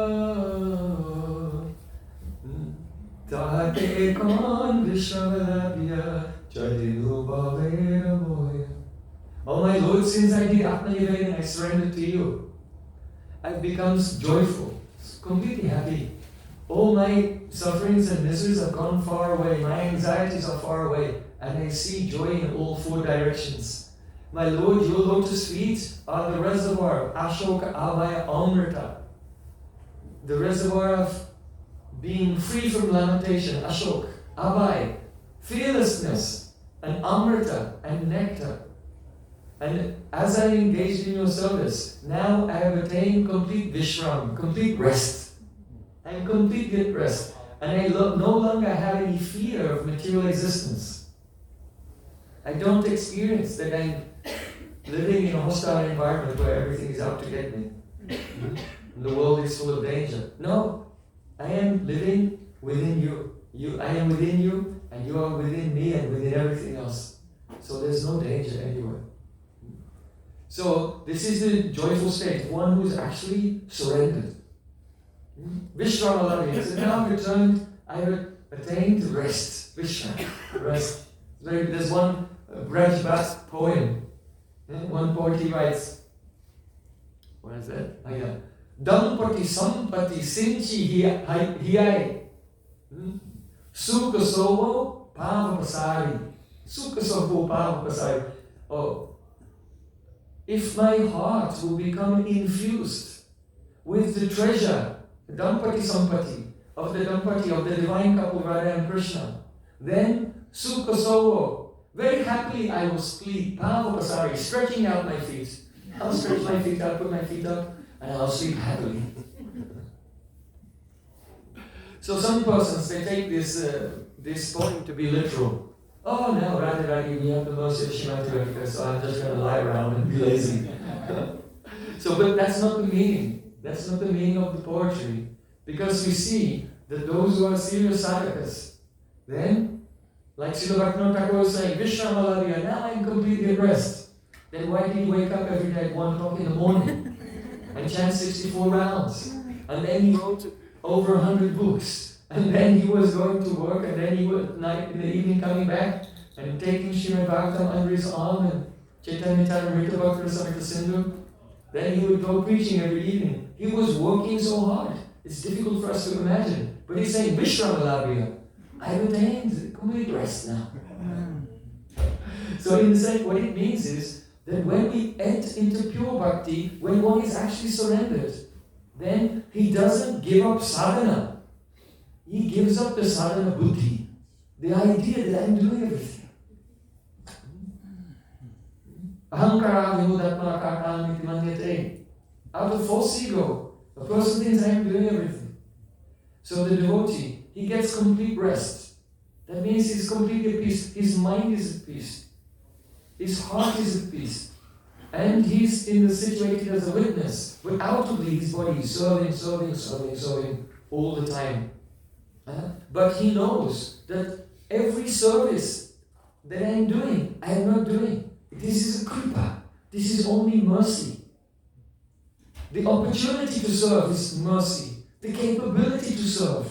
tahate kon vishwavalabhya chadiru bhavera moya. Oh my Lord, since I did Atma Niveda, I surrendered to you. I've become joyful, completely happy. All my sufferings and miseries have gone far away. My anxieties are far away. And I see joy in all four directions. My Lord, your lotus feet are the reservoir of Ashoka Abhaya Amrita. The reservoir of being free from lamentation, Ashok, Abhaya, fearlessness, and Amrita, and nectar. And as I engaged in your service, now I have attained complete Vishram, complete rest. I am completely at rest. And I no longer have any fear of material existence. I don't experience that I'm living in a hostile environment where everything is out to get me. And the world is full of danger. No, I am living within you. I am within you, and you are within me and within everything else. So there's no danger anywhere. So this is the joyful state, one who is actually surrendered. Vishramalabhi. So now I've returned, I've attained rest. Vishram, rest. There's one Braj Bas poem. One poet he writes, what is that? Oh yeah. Dampati sampati sinchi hiyai. Sukha sovo pavapasari. Sukha sovo pavapasari. Oh. If my heart will become infused with the treasure, the Dampati Sampati, of the divine couple Radha and Krishna, then Sukha Sovo, very happily I will sleep, Pavapasari, stretching out my feet. I'll stretch my feet out, put my feet up, and I'll sleep happily. So some persons, they take this poem to be literal. Oh no, Radha, we have the mercy of Shrimati, so I'm just going to lie around and be lazy. So, but that's not the meaning. That's not the meaning of the poetry. Because we see that those who are serious sadhakas, then, like Srila Bhaktivinoda Thakur was saying, Vishramalabhya, now I'm completely at rest. Then why did he wake up every day at 1 o'clock in the morning and chant 64 rounds? And then he wrote over 100 books. And then he was going to work, and then he would, in the evening, coming back and taking Srimad Bhagavatam under his arm and Chaitanya Charitamrita Bhakti Rasamrita Sindhu. Then he would go preaching every evening. He was working so hard. It's difficult for us to imagine. But he's saying, Vishramalabhya, I've attained complete rest now. So in the sense, what it means is that when we enter into pure bhakti, when one is actually surrendered, then he doesn't give up sadhana. He gives up the sadhana buddhi, the idea that I'm doing everything. Ahankara vimudatma kartam iti manyate. Out of false ego, a person thinks I am doing everything. So the devotee, he gets complete rest. That means he's completely at peace. His mind is at peace. His heart is at peace. And he's situated as a witness. But outwardly his body is serving all the time. But he knows that every service that I am doing, I am not doing. This is a kripa. This is only mercy. The opportunity to serve is mercy. The capability to serve,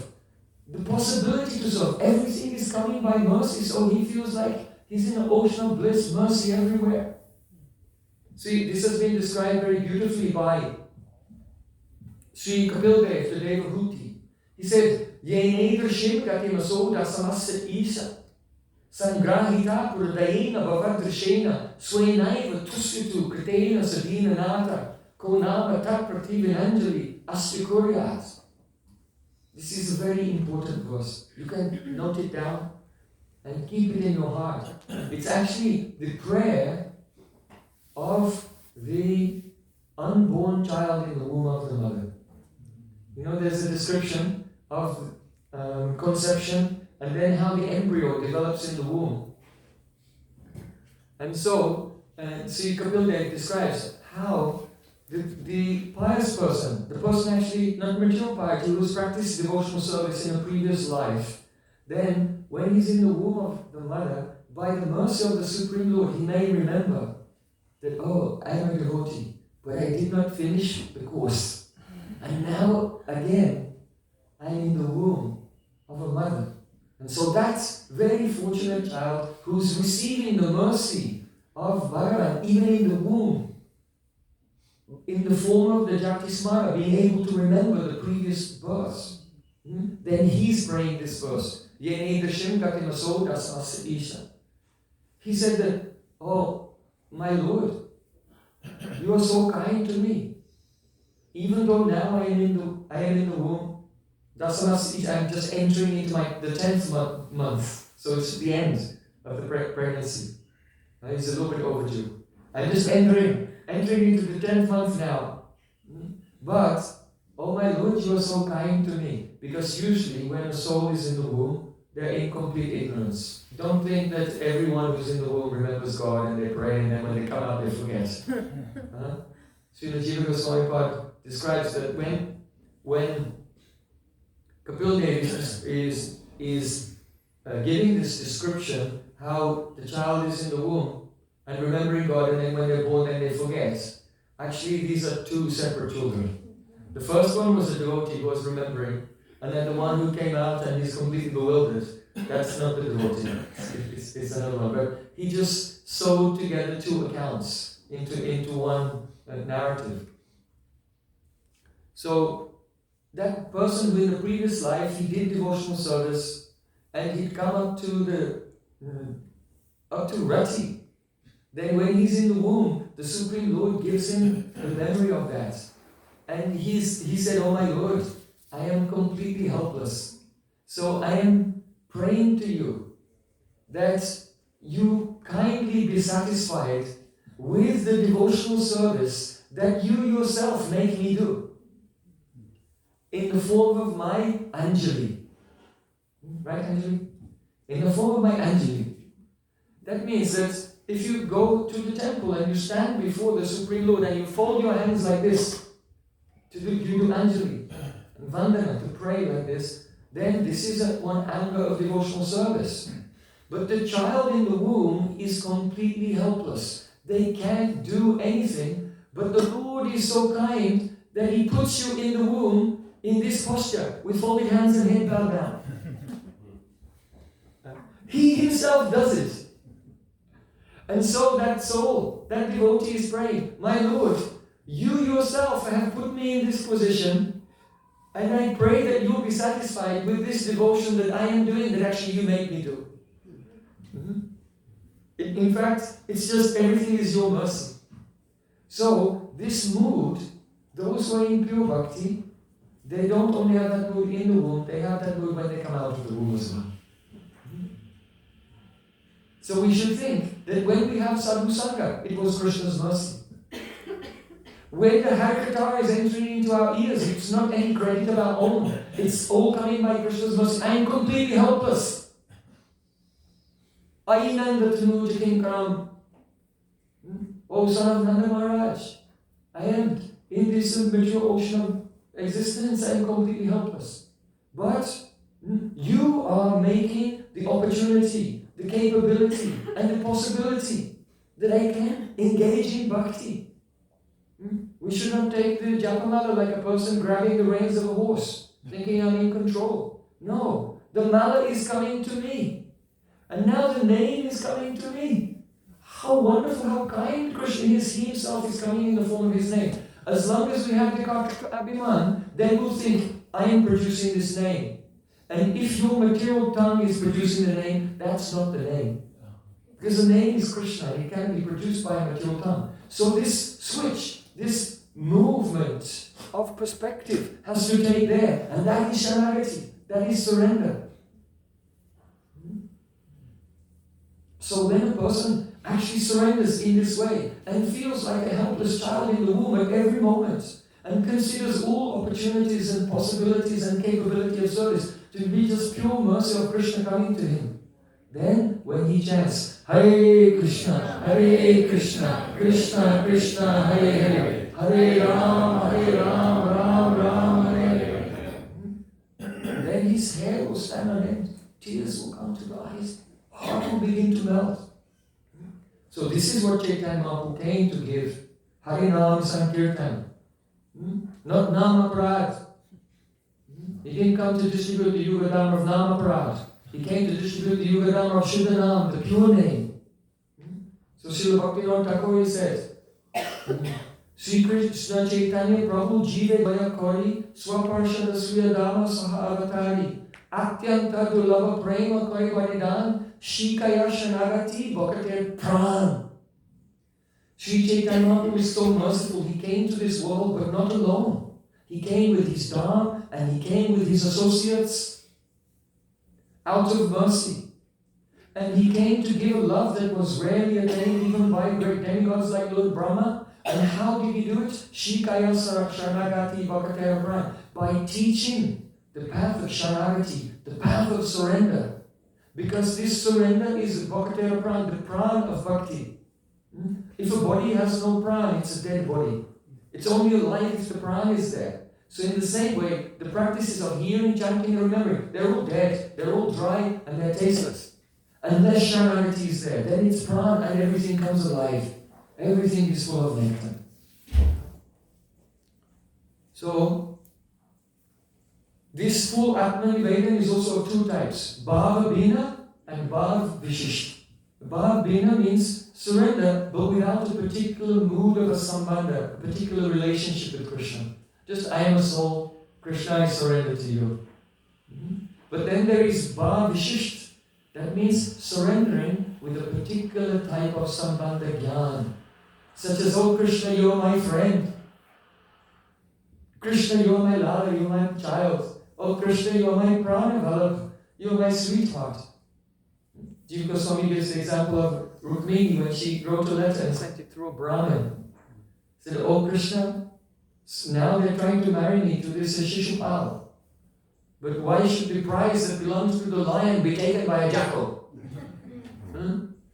the possibility to serve. Everything is coming by mercy, so he feels like he's in an ocean of bliss, mercy everywhere. See, this has been described very beautifully by Sri Kapil Dev, the Devahuti. He said, Yenedra Shimkati Masoda Samasa Isa Sangrahita Purdayena Bhavadrashena Swainaiva Tusitu Kritena Sadina Nata Konama Taprativinanjali Astikuryat. This is a very important verse. You can note it down and keep it in your heart. It's actually the prayer of the unborn child in the womb of the mother. You know, there's a description of conception and then how the embryo develops in the womb. And so, Sri Kapil Dev describes how the pious person, the person actually not mature piety, who has practiced devotional service in a previous life, then when he's in the womb of the mother, by the mercy of the Supreme Lord, he may remember that, oh, I am a devotee, but I did not finish the course. And now, again, I am in the womb of a mother. And so that's very fortunate child who's receiving the mercy of Bhagavan, even in the womb, in the form of the Jati Smara, being able to remember the previous verse. Then he's praying this verse. He said that, oh, my Lord, you are so kind to me. Even though now I am in the womb, I'm just entering into the 10th month, so it's the end of the pregnancy. It's a little bit overdue. I'm just entering into the 10th month now. But, oh my Lord, you are so kind to me. Because usually when a soul is in the womb, they're in complete ignorance. Don't think that everyone who's in the womb remembers God and they pray, and then when they come out they forget. Srila Jiva Goswami Pad describes that when Kapil Dev is giving this description, how the child is in the womb and remembering God, and then when they're born then they forget. Actually, these are two separate children. The first one was a devotee who was remembering, and then the one who came out and is completely bewildered, that's not the devotee. It's another one. But he just sewed together two accounts into one narrative. So that person who in the previous life he did devotional service and he'd come up to Rati. Then when he's in the womb, the Supreme Lord gives him the memory of that. And he said, oh my Lord, I am completely helpless. So I am praying to you that you kindly be satisfied with the devotional service that you yourself make me do in the form of my Anjali. Right, Anjali? In the form of my Anjali. That means that if you go to the temple and you stand before the Supreme Lord and you fold your hands like this, you do Anjali and Vandana, to pray like this, then this is one angle of devotional service. But the child in the womb is completely helpless. They can't do anything, but the Lord is so kind that He puts you in the womb in this posture with folded hands and head bowed down. He Himself does it. And so that soul, that devotee is praying, my Lord, you yourself have put me in this position, and I pray that you will be satisfied with this devotion that I am doing, that actually you make me do. In fact, it's just everything is your mercy. So, this mood, those who are in pure bhakti, they don't only have that mood in the womb, they have that mood when they come out of the womb as well. So we should think that when we have sadhu sangha, it was Krishna's mercy. When the Harikatha is entering into our ears, it's not any credit of our own. It's all coming by Krishna's mercy. I am completely helpless. Ainanda Tanuja Kinkaram. O son of Nanda Maharaj, I am in this mature ocean of existence, I am completely helpless. But you are making the opportunity, the capability, and the possibility that I can engage in bhakti. We should not take the japamala like a person grabbing the reins of a horse, thinking I'm in control. No, the mala is coming to me. And now the name is coming to me. How wonderful, how kind Krishna is. He himself is coming in the form of his name. As long as we have the Abhiman, then we'll think, I am producing this name. And if your material tongue is producing the name, that's not the name. Because the name is Krishna, it can be produced by a material tongue. So this switch, this movement of perspective has to take there. And that is Sharanagati, that is surrender. So when a person actually surrenders in this way and feels like a helpless child in the womb at every moment and considers all opportunities and possibilities and capability of service to be just pure mercy of Krishna coming to him, then when he chants Hare Krishna, Krishna Krishna, Hare Hare, Hare Ram, Ram Ram, Hare Hare, then his hair will stand on end, tears will come to the eyes, heart will begin to melt. So this is what Chaitanya Mahaprabhu came to give. Harinam Sankirtan. Not Namaparad. He didn't come to distribute the Yugadam of Namaparad. He came to distribute the Yugadam of Shuddhanam, the pure name. So Srila Bhaktivinoda Thakur says, Sri Krishna Chaitanya Prabhu Jive Daya Kori Swaparshada Suyadama Saha Avatari Atyanta Dulava Prema Kori Vanidan Shikaya Shanagati Bhakate Pran. Sri Chaitanya Mahaprabhu is so merciful. He came to this world but not alone. He came with his Dham and he came with his associates out of mercy. And he came to give a love that was rarely attained even by great demigods like Lord Brahma. And how did he do it? Shikaya Shanagati Bhakate Pran. By teaching the path of Shanagati, the path of surrender. Because this surrender is Bhakatera Pran, the Pran of Bhakti. If a body has no Pran, it's a dead body. It's only alive if the Pran is there. So in the same way, the practices of hearing, chanting, and remembering, they're all dead, they're all dry, and they're tasteless. Unless Sharanagati is there, then it's Pran and everything comes alive. Everything is full of nectar. So, this full Atman Nivedan is also of two types, Bhava Bhina and Bhav Vishisht. Bhav Bhina means surrender, but without a particular mood of a sambandha, a particular relationship with Krishna. Just, I am a soul, Krishna, I surrender to you. But then there is Bhav Vishisht, that means surrendering with a particular type of sambandha jnana. Such as, oh Krishna, you're my friend. Krishna, you're my Lala, you're my child. Oh Krishna, you're my Pranavalabh, you're my sweetheart. Jiva Goswami gives the example of Rukmini when she wrote a letter and sent it through a Brahmin. Said, oh Krishna, now they're trying to marry me to this Shishupal. But why should the prize that belongs to the lion be taken by a jackal?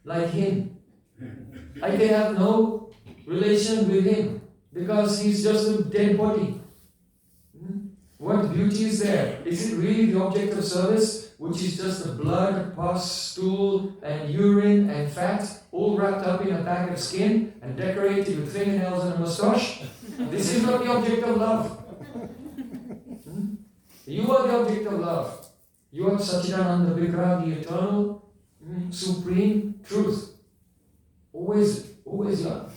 Like him. I can have no relation with him because he's just a dead body. What beauty is there? Is it really the object of service, which is just the blood, pus, stool, and urine, and fat, all wrapped up in a bag of skin and decorated with fingernails and a moustache? This is not the object of love. You are the object of love. You are Satchidananda Vigraha, the eternal, supreme truth. Always love.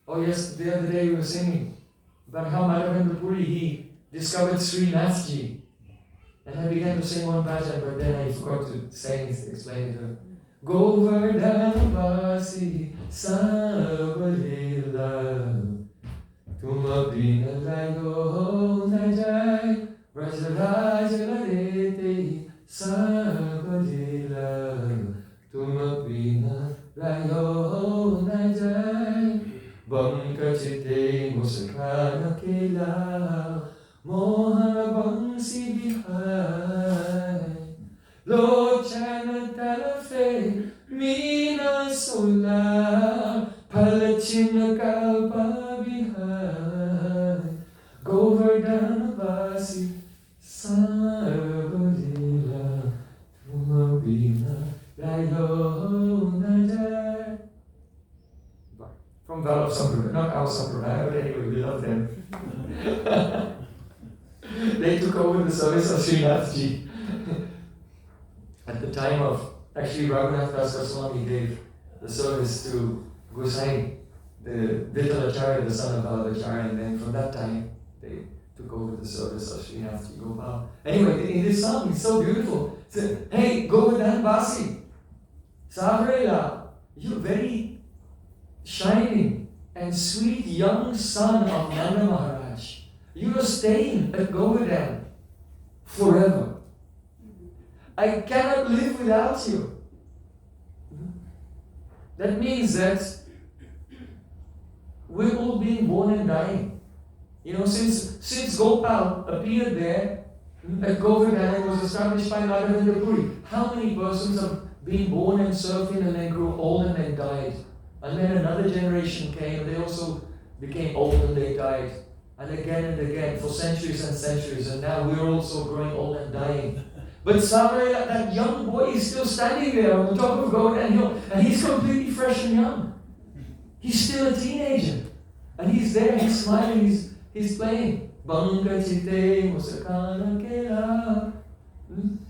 Oh yes, the other day we were singing about how Madhavendra Puri, he discovered Srinathji. And I began to sing one bhajan, but then I forgot to explain it to her. Govardhanavasi Savalila Tumabina Layo Najai Vrajarajaladete Savalila Tumabina Layo Najai Bankachite Musakana Kela Mohana Bangsi Bihai Lochana Talafe Mina Sola Palachina Kalpa Bihai Govardhana Vasi Sarvadila Tumabina Layo Najai. From Vallabh Sampradaya, not our Sampradaya, but anyway, we love them. They took over over the service of Srinathji. At the time of, actually Raghunath Das Goswami gave the service to Gosai, the Vittalacharya, the son of Vallabhacharya, and then from that time they took over the service of Srinathji Gopal. Anyway, in this song, it's so beautiful. It says, hey, Govardhan Basi, Savrela, you're very shining and sweet young son of Nanda Maharaj. You are staying at Govardhan forever. I cannot live without you. That means that we're all being born and dying. You know, since Gopal appeared there at Govardhan and was established by Madhavendra Puri, how many persons have been born and served him and then grew old and then died? And then another generation came and they also became old and they died. And again for centuries and centuries, and now we're also growing old and dying. But Savrela, that young boy, is still standing there on the top of Govardhan Hill, and he's completely fresh and young. He's still a teenager. And he's there, he's smiling, he's playing.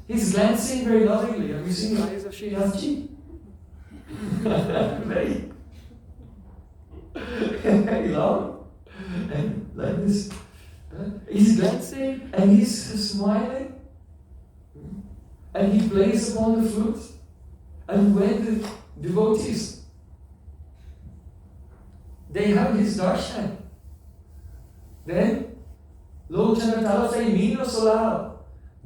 He's glancing very lovingly. Have you seen the eyes of Srinathji? Very long. And like this. He's glancing and he's smiling. And he plays upon the flute. And when the devotees, they have his darshan, then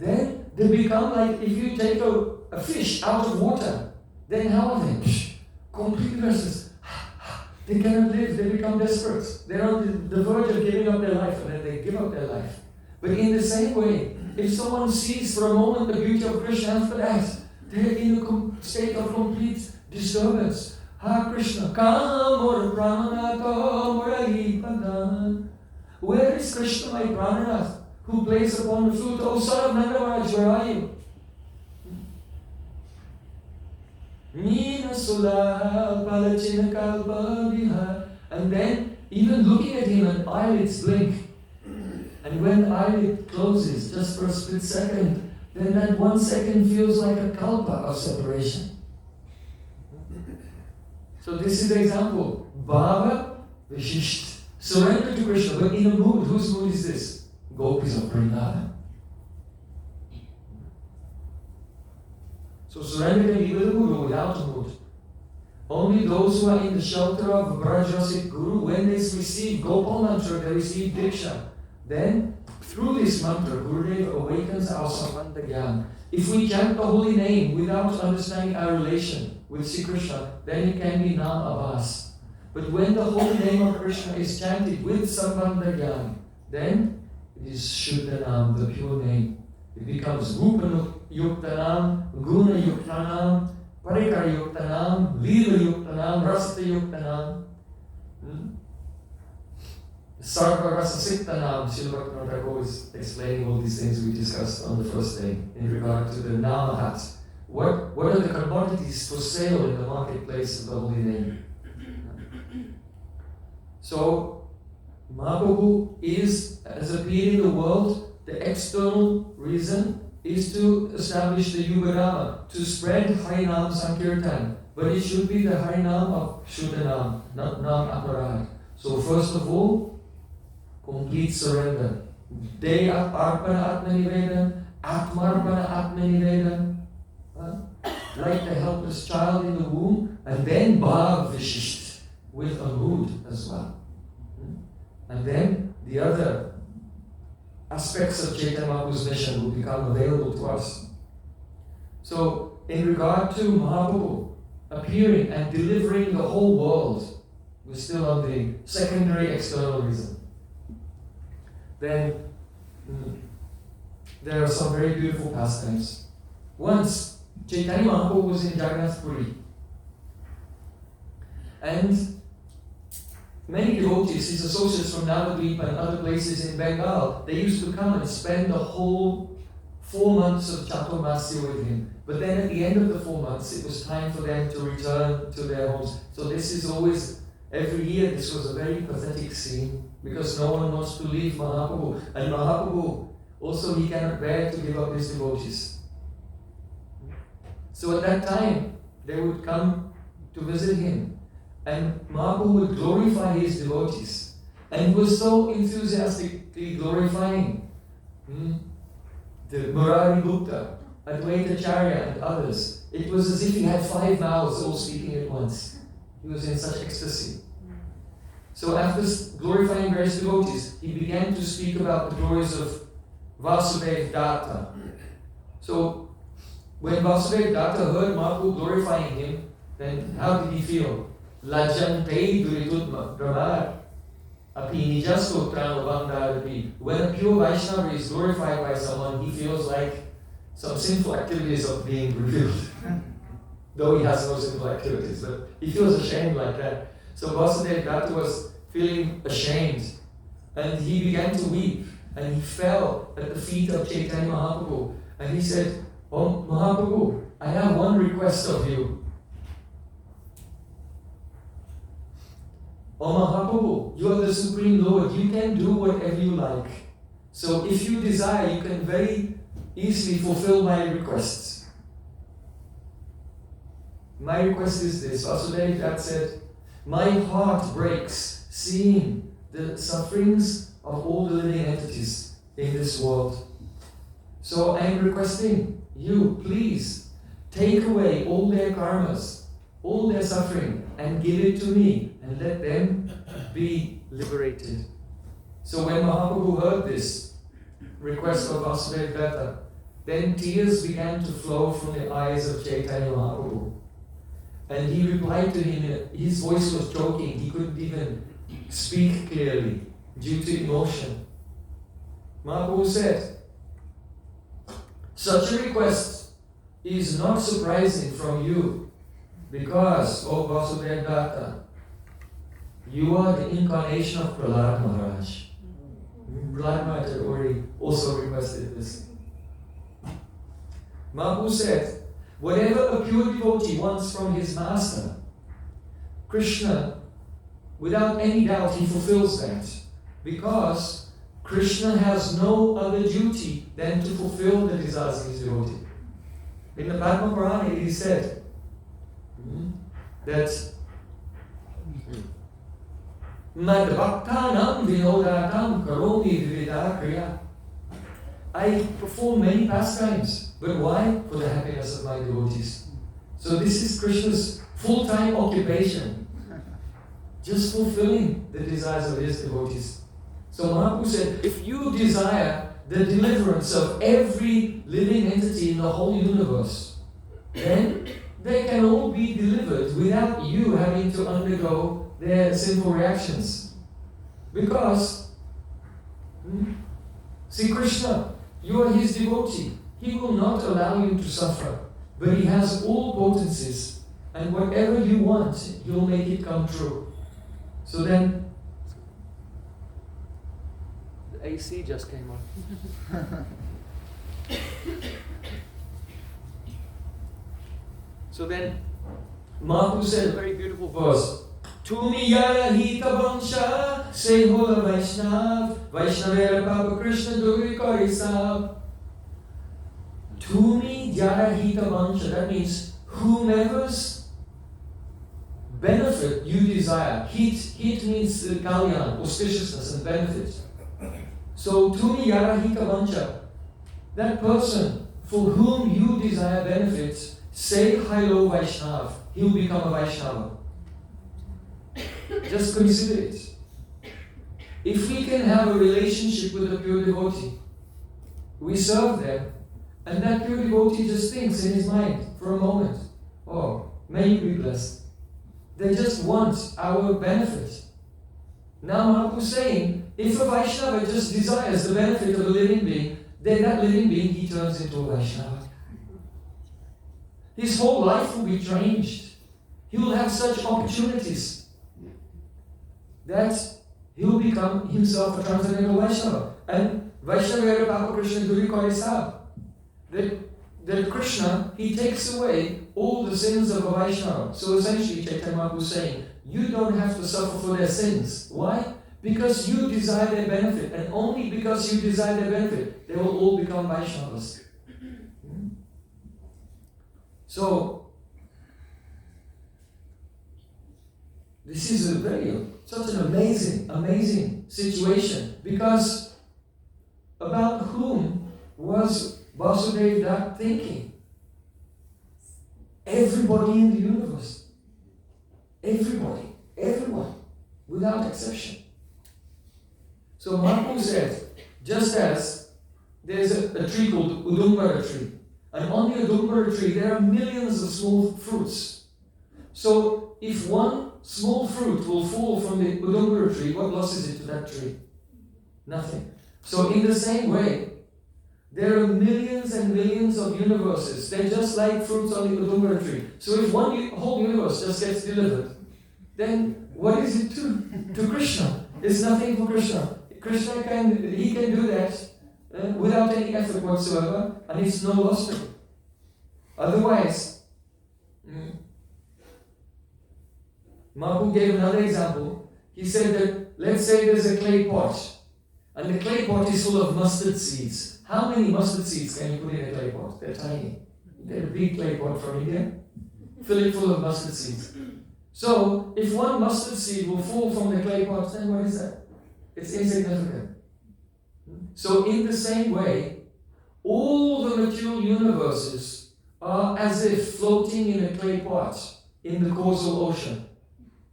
then they become like, if you take a fish out of water, then how are they? Completely restless. They cannot live, they become desperate. They're on the verge of giving up their life, and then they give up their life. But in the same way, if someone sees for a moment the beauty of Krishna, after that, they're in a state of complete disturbance. Ha Krishna, Kamor Prananato Murari Padan. Where is Krishna, my Prananath, who plays upon the flute? Oh, son of Nanda Maharaj, where are you? And then, even looking at him, and eyelids blink. And when the eyelid closes, just for a split second, then that 1 second feels like a kalpa of separation. So this is the example. Bhava Vishisht. Surrender to Krishna, but in a mood. Whose mood is this? Gopis of Vrindavan. So surrender can be with a mood or without a mood. Only those who are in the shelter of Brajasic Guru, when they receive Gopal Mantra, they receive Diksha. Then, through this mantra, Gurudev awakens our Sambandha Gyan. If we chant the holy name without understanding our relation with Sri Krishna, then it can be Nam Abhas. But when the holy name of Krishna is chanted with Sambandha Gyan, then it is Shuddhanam, the pure name. It becomes Rupa Yuktanam, Guna Yuktanam, Parikar Yuktanam, Lila Yuktanam, Rasta Yuktanam. Sarva Rasa Sittanam. Srila Bhaktivinoda Thakur is explaining all these things we discussed on the first day in regard to the Namahat. What are the commodities for sale in the marketplace of the holy name? So, Mahaprabhu has appeared in the world. The external reason is to establish the Yugarama, to spread Harinam Sankirtan. But it should be the Harinam of Shuddhanam, not Nam Aparad. So first of all, complete surrender. De Arpana Atmanivedan, Atmarpana Atmanivedan. Like the helpless child in the womb, and then Bhav Vishisht, with a mood as well. And then the other aspects of Chaitanya Mahaprabhu's mission will become available to us. So, in regard to Mahaprabhu appearing and delivering the whole world, we're still on the secondary external reason. Then, there are some very beautiful pastimes. Once, Chaitanya Mahaprabhu was in Jagannath Puri, and many devotees, his associates from Navadvip and other places in Bengal, they used to come and spend the whole 4 months of Chaturmasya with him. But then at the end of the 4 months, it was time for them to return to their homes. So this is always, every year, this was a very pathetic scene, because no one wants to leave Mahaprabhu. And Mahaprabhu also he cannot bear to give up his devotees. So at that time, they would come to visit him, and Mahaprabhu would glorify his devotees. And he was so enthusiastically glorifying the Murari Gupta, Advaita Charya, and others. It was as if he had 5 mouths all speaking at once. He was in such ecstasy. So after glorifying various devotees, he began to speak about the glories of Vasudeva Datta. So when Vasudeva Datta heard Mahaprabhu glorifying him, then how did he feel? Lajante duritut brahmar api nijasko tranavandarapi. When a pure Vaishnava is glorified by someone, he feels like some sinful activities are being revealed. Though he has no sinful activities, but he feels ashamed like that. So Vasudeva Datta was feeling ashamed, and he began to weep, and he fell at the feet of Chaitanya Mahaprabhu, and he said, "Oh Mahaprabhu, I have one request of you. Oh Mahaprabhu, you are the Supreme Lord, you can do whatever you like. So if you desire, you can very easily fulfill my requests. My request is this." Vasudeva Datta said, "My heart breaks seeing the sufferings of all the living entities in this world. So I am requesting you, please, take away all their karmas, all their suffering, and give it to me, and let them be liberated." So when Mahaprabhu heard this request of Vasudeva Datta, then tears began to flow from the eyes of Chaitanya Mahaprabhu. And he replied to him, his voice was choking, he couldn't even speak clearly due to emotion. Mahaprabhu said, "Such a request is not surprising from you, because, O Vasudeva Datta, you are the incarnation of Prahlad Maharaj." Prahlad Maharaj had already also requested this. Mahaprabhu said, whatever a pure devotee wants from his master, Krishna, without any doubt, he fulfills that. Because Krishna has no other duty than to fulfill the desires of his devotee. In the Padma Purana it is said that Mad Bhaktanam Vinodatam Karomi Vividha Kriya. I perform many pastimes, but why? For the happiness of my devotees. So this is Krishna's full-time occupation, just fulfilling the desires of his devotees. So Mahaprabhu said, if you desire the deliverance of every living entity in the whole universe, then they can all be delivered without you having to undergo their sinful reactions. Because, see, Krishna, you are his devotee. He will not allow you to suffer, but he has all potencies, and whatever you want, he'll make it come true. So then, the AC just came on. So then, Mahaprabhu said a very beautiful verse. Tumi yara hita vansha, say hola Vaishnav, Vaishnavera Papa Krishna Duri Kari Sab. Tumi yara hita vansha, that means whomever's benefit you desire. Hit means kalyan, auspiciousness and benefit. So Tumi yara hita vansha, that person for whom you desire benefits, say hello Vaishnav, he will become a Vaishnava. Just consider it. If we can have a relationship with a pure devotee, we serve them, and that pure devotee just thinks in his mind for a moment, oh, may you be blessed. They just want our benefit. Now Mahaprabhu is saying, if a Vaishnava just desires the benefit of a living being, then that living being he turns into a Vaishnava. His whole life will be changed. He will have such opportunities that he will become himself a transcendental Vaishnava. And Vaishnava Papa Krishna Duri Kari Sab. That Krishna, he takes away all the sins of a Vaishnava. So essentially Chaitanya Mahaprabhu is saying, you don't have to suffer for their sins. Why? Because you desire their benefit, and only because you desire their benefit, they will all become Vaishnavas. So, this is such an amazing situation, because about whom was Vasudeva Dutt thinking? Everybody in the universe. Everybody. Everyone. Without exception. So Mahaprabhu said, just as there's a tree called Udumbara tree, and on the Udumbara tree there are millions of small fruits. So if one small fruit will fall from the Udumbara tree, what loss is it to that tree? Nothing. So in the same way, there are millions and millions of universes. They're just like fruits on the Udumbara tree. So if one whole universe just gets delivered, then what is it to Krishna? It's nothing for Krishna. Krishna can do that without any effort whatsoever, and it's no loss to him. Otherwise, Mahaprabhu gave another example. He said that, let's say there's a clay pot, and the clay pot is full of mustard seeds. How many mustard seeds can you put in a clay pot? They're tiny. You get a big clay pot from India, fill it full of mustard seeds. So, if one mustard seed will fall from the clay pot, then what is that? It's insignificant. So, in the same way, all the material universes are as if floating in a clay pot in the causal ocean.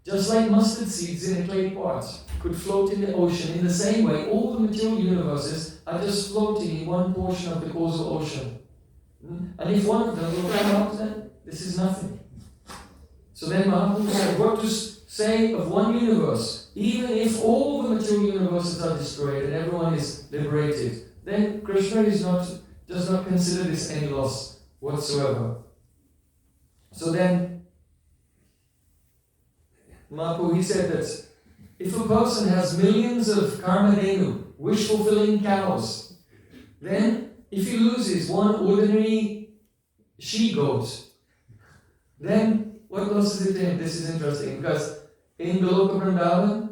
Just like mustard seeds in a clay pot could float in the ocean, in the same way, all the material universes are just floating in one portion of the causal ocean. And if one of them will come out, then this is nothing. So then Mahaprabhu said, what to say of one universe, even if all the material universes are destroyed and everyone is liberated, then Krishna does not consider this any loss whatsoever. So then Mahaprabhu, he said that if a person has millions of karmadenu, wish-fulfilling cows, then if he loses one ordinary she-goat, then what loss is it to him? This is interesting, because in the Loka Vrindavan,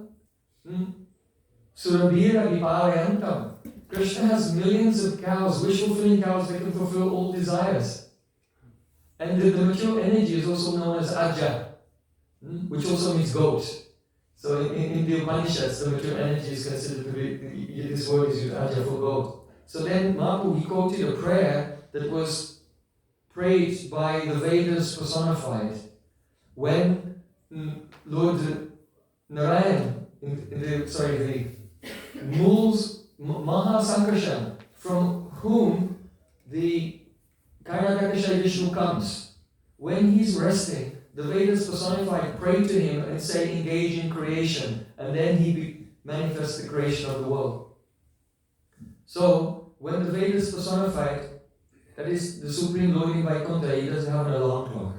Surabhira Vipalayantam, Krishna has millions of cows, wish-fulfilling cows that can fulfill all desires. And the material energy is also known as Ajja, which also means goat. So in the Upanishads, the material energy is considered to be, this word is used, Ajja, for goat. So then Mahaprabhu, he quoted a prayer that was prayed by the Vedas personified. When Lord Narayan, the Mool's Mahasankarshan, from whom the Kainakakasha Vishnu comes, when he's resting, the Vedas personified pray to him and say engage in creation, and then he manifests the creation of the world. So when the Vedas personified, that is the Supreme Lord in Vaikuntha, he doesn't have an alarm clock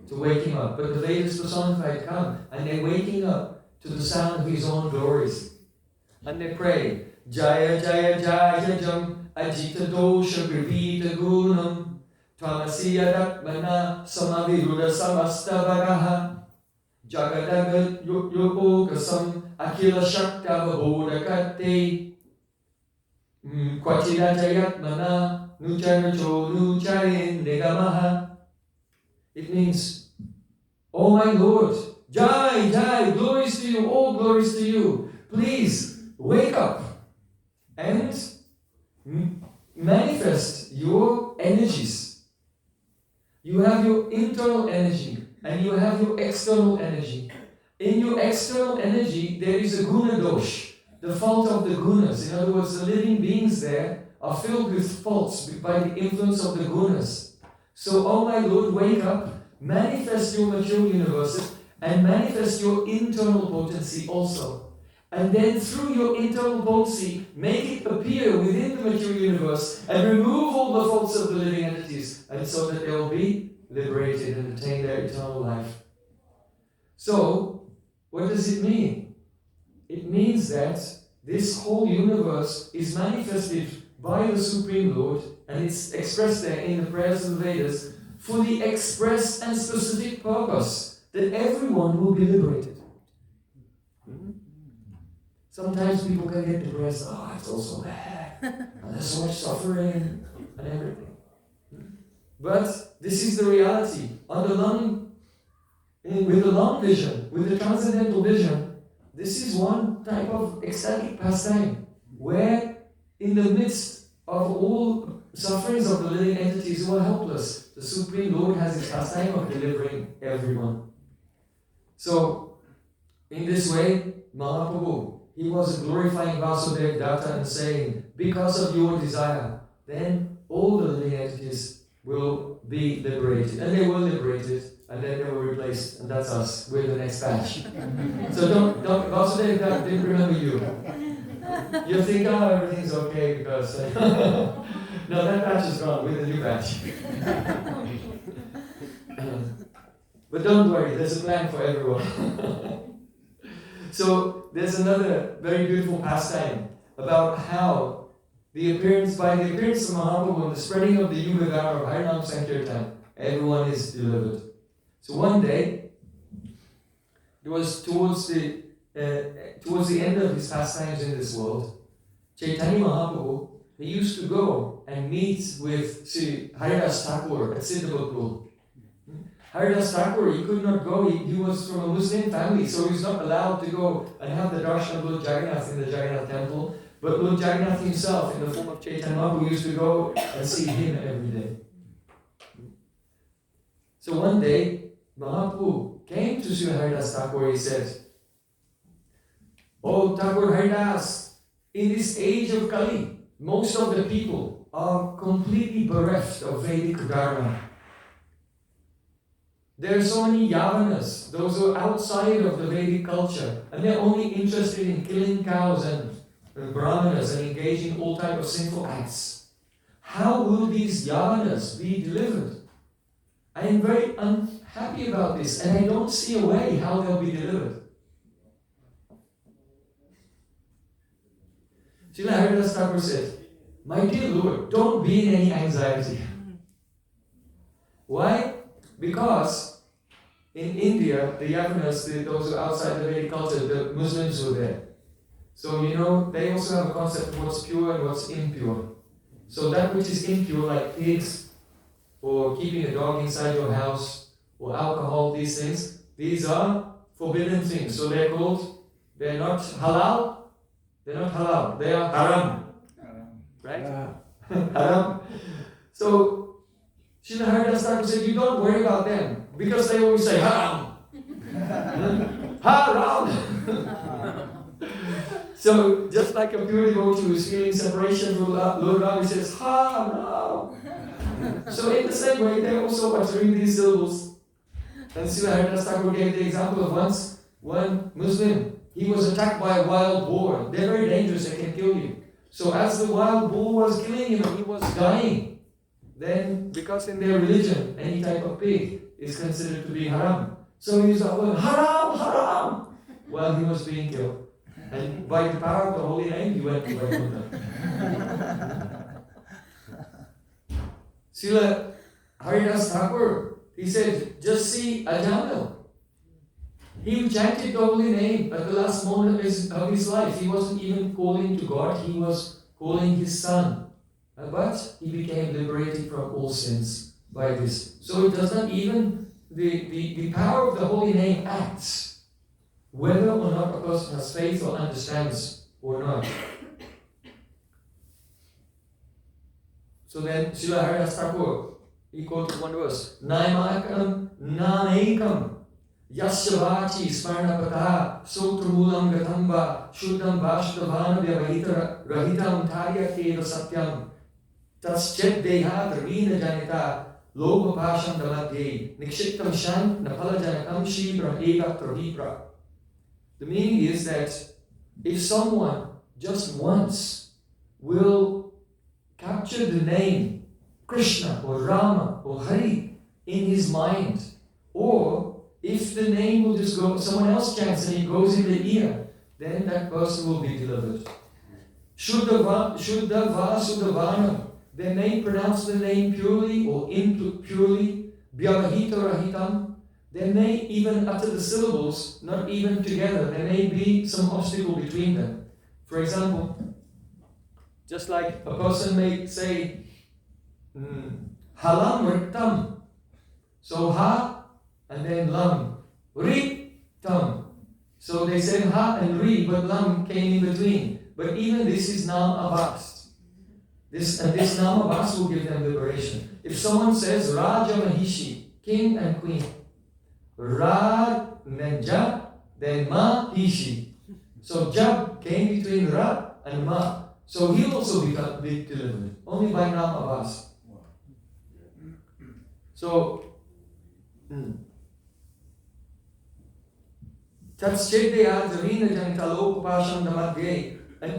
to wake him up. But the Vedas personified come, and they're waking up to the sound of his own glories. And they pray, Jaya Jaya Jaya Jam Ajita Dosha Grivita Gunam Tamasiya Datmana Samaviruda Samasta Vagaha Jagadagat Yogokasam Akila Shakta Vabodakate Kwachila Jayatmana Nuchanacho Nucharin Negamaha. It means, oh my Lord, Jai, Jai, glories to you, all glories to you. Please, wake up and manifest your energies. You have your internal energy and you have your external energy. In your external energy, there is a guna dosh, the fault of the gunas. In other words, the living beings there are filled with faults by the influence of the gunas. So, oh my Lord, wake up, manifest your material universes, and manifest your internal potency also. And then through your internal potency, make it appear within the material universe and remove all the faults of the living entities, and so that they will be liberated and attain their eternal life. So, what does it mean? It means that this whole universe is manifested by the Supreme Lord, and it's expressed there in the prayers of the Vedas, for the express and specific purpose that everyone will be liberated. Sometimes people can get depressed. Oh, it's all so bad. And there's so much suffering and everything. But this is the reality. With the long vision, with the transcendental vision, this is one type of ecstatic pastime where in the midst of all sufferings of the living entities who are helpless, the Supreme Lord has his pastime of delivering everyone. So, in this way, Mahaprabhu, he was glorifying Vasudeva Datta and saying, because of your desire, then all the living entities will be liberated. And they were liberated, and then they were replaced, and that's us. We're the next batch. So don't Vasudeva Datta didn't remember you. You think, oh, everything's okay because... no, that batch is gone. We're the new batch. But don't worry, there's a plan for everyone. So there's another very beautiful pastime about how by the appearance of Mahaprabhu and the spreading of the Yuga Gaura of Harinam Sankirtan, everyone is delivered. So one day, it was towards the end of his pastimes in this world, Chaitanya Mahaprabhu, he used to go and meet with Sri Haridas Thakur at Siddhabakul. Haridas Thakur, he could not go, he was from a Muslim family, so he was not allowed to go and have the darshan of Lord Jagannath in the Jagannath temple. But Lord Jagannath himself, in the form of Chaitanya Mahaprabhu, used to go and see him every day. So one day, Mahaprabhu came to Sri Haridas Thakur. He said, "Oh Thakur Haridas, in this age of Kali, most of the people are completely bereft of Vedic Dharma. There are so many Yavanas, those who are outside of the Vedic culture, and they're only interested in killing cows and brahmanas and engaging in all types of sinful acts. How will these Yavanas be delivered? I am very unhappy about this, and I don't see a way how they'll be delivered." Srila Haridas Thakur said, "My dear Lord, don't be in any anxiety." Why? Because in India, the Yavanas, those who are outside the Vedic culture, the Muslims were there. So, they also have a concept of what's pure and what's impure. So that which is impure, like pigs, or keeping a dog inside your house, or alcohol, these things, these are forbidden things. So they're not halal, they are haram. Right? Haram. So, Srila Haridas Thakur said, you don't worry about them, because they always say haram. Haram! So, just like a pure devotee who is feeling separation from Lord Ram, he says, haram! So, in the same way, they also are uttering these syllables. And Srila Haridas Thakur gave the example of once, one Muslim, he was attacked by a wild boar. They're very dangerous, they can kill you. So, as the wild boar was killing him, he was dying. Then, because in their religion, any type of pig is considered to be haram. So he was like, haram, haram, while he was being killed. And by the power of the holy name, he went to Vaikuntha. Srila Haridas Thakur, he said, just see Ajamil. He chanted the holy name at the last moment of his life. He wasn't even calling to God, he was calling his son. But he became liberated from all sins by this. So it does not even, the power of the holy name acts, whether or not a person has faith or understands or not. So then Srila Haridas Thakur, he quoted one verse, Naimakam Namekam Yasyavachi Smarnapata Sotramulam Gatamba Shuddham Vashdavana Vyavahita Rahitam Tarya Keva Satyam Taschet Dehat Ravina Janita Loga Pasham Daladye Nikshiktam Shan Napala Janakam Shibra Eva Travipra. The meaning is that if someone just once will capture the name Krishna or Rama or Hari in his mind, or if the name will just go, someone else chants and it goes in the ear, then that person will be delivered. Shuddha Vasudhavana. They may pronounce the name purely or impurely, Vyavahita Rahitam, they may even utter the syllables not even together. There may be some obstacle between them. For example, just like a person may say, halam riktam. So ha and then lam. Riktam. So they said ha and ri, but lam came in between. But even this is nam abas. This nam abas will give them liberation. If someone says Raja Mahishi, king and queen, Ra and then Jab, then Mahishi. So Jab came between Ra and Ma. So he'll also be delivered, only by Nam Abbas. So, and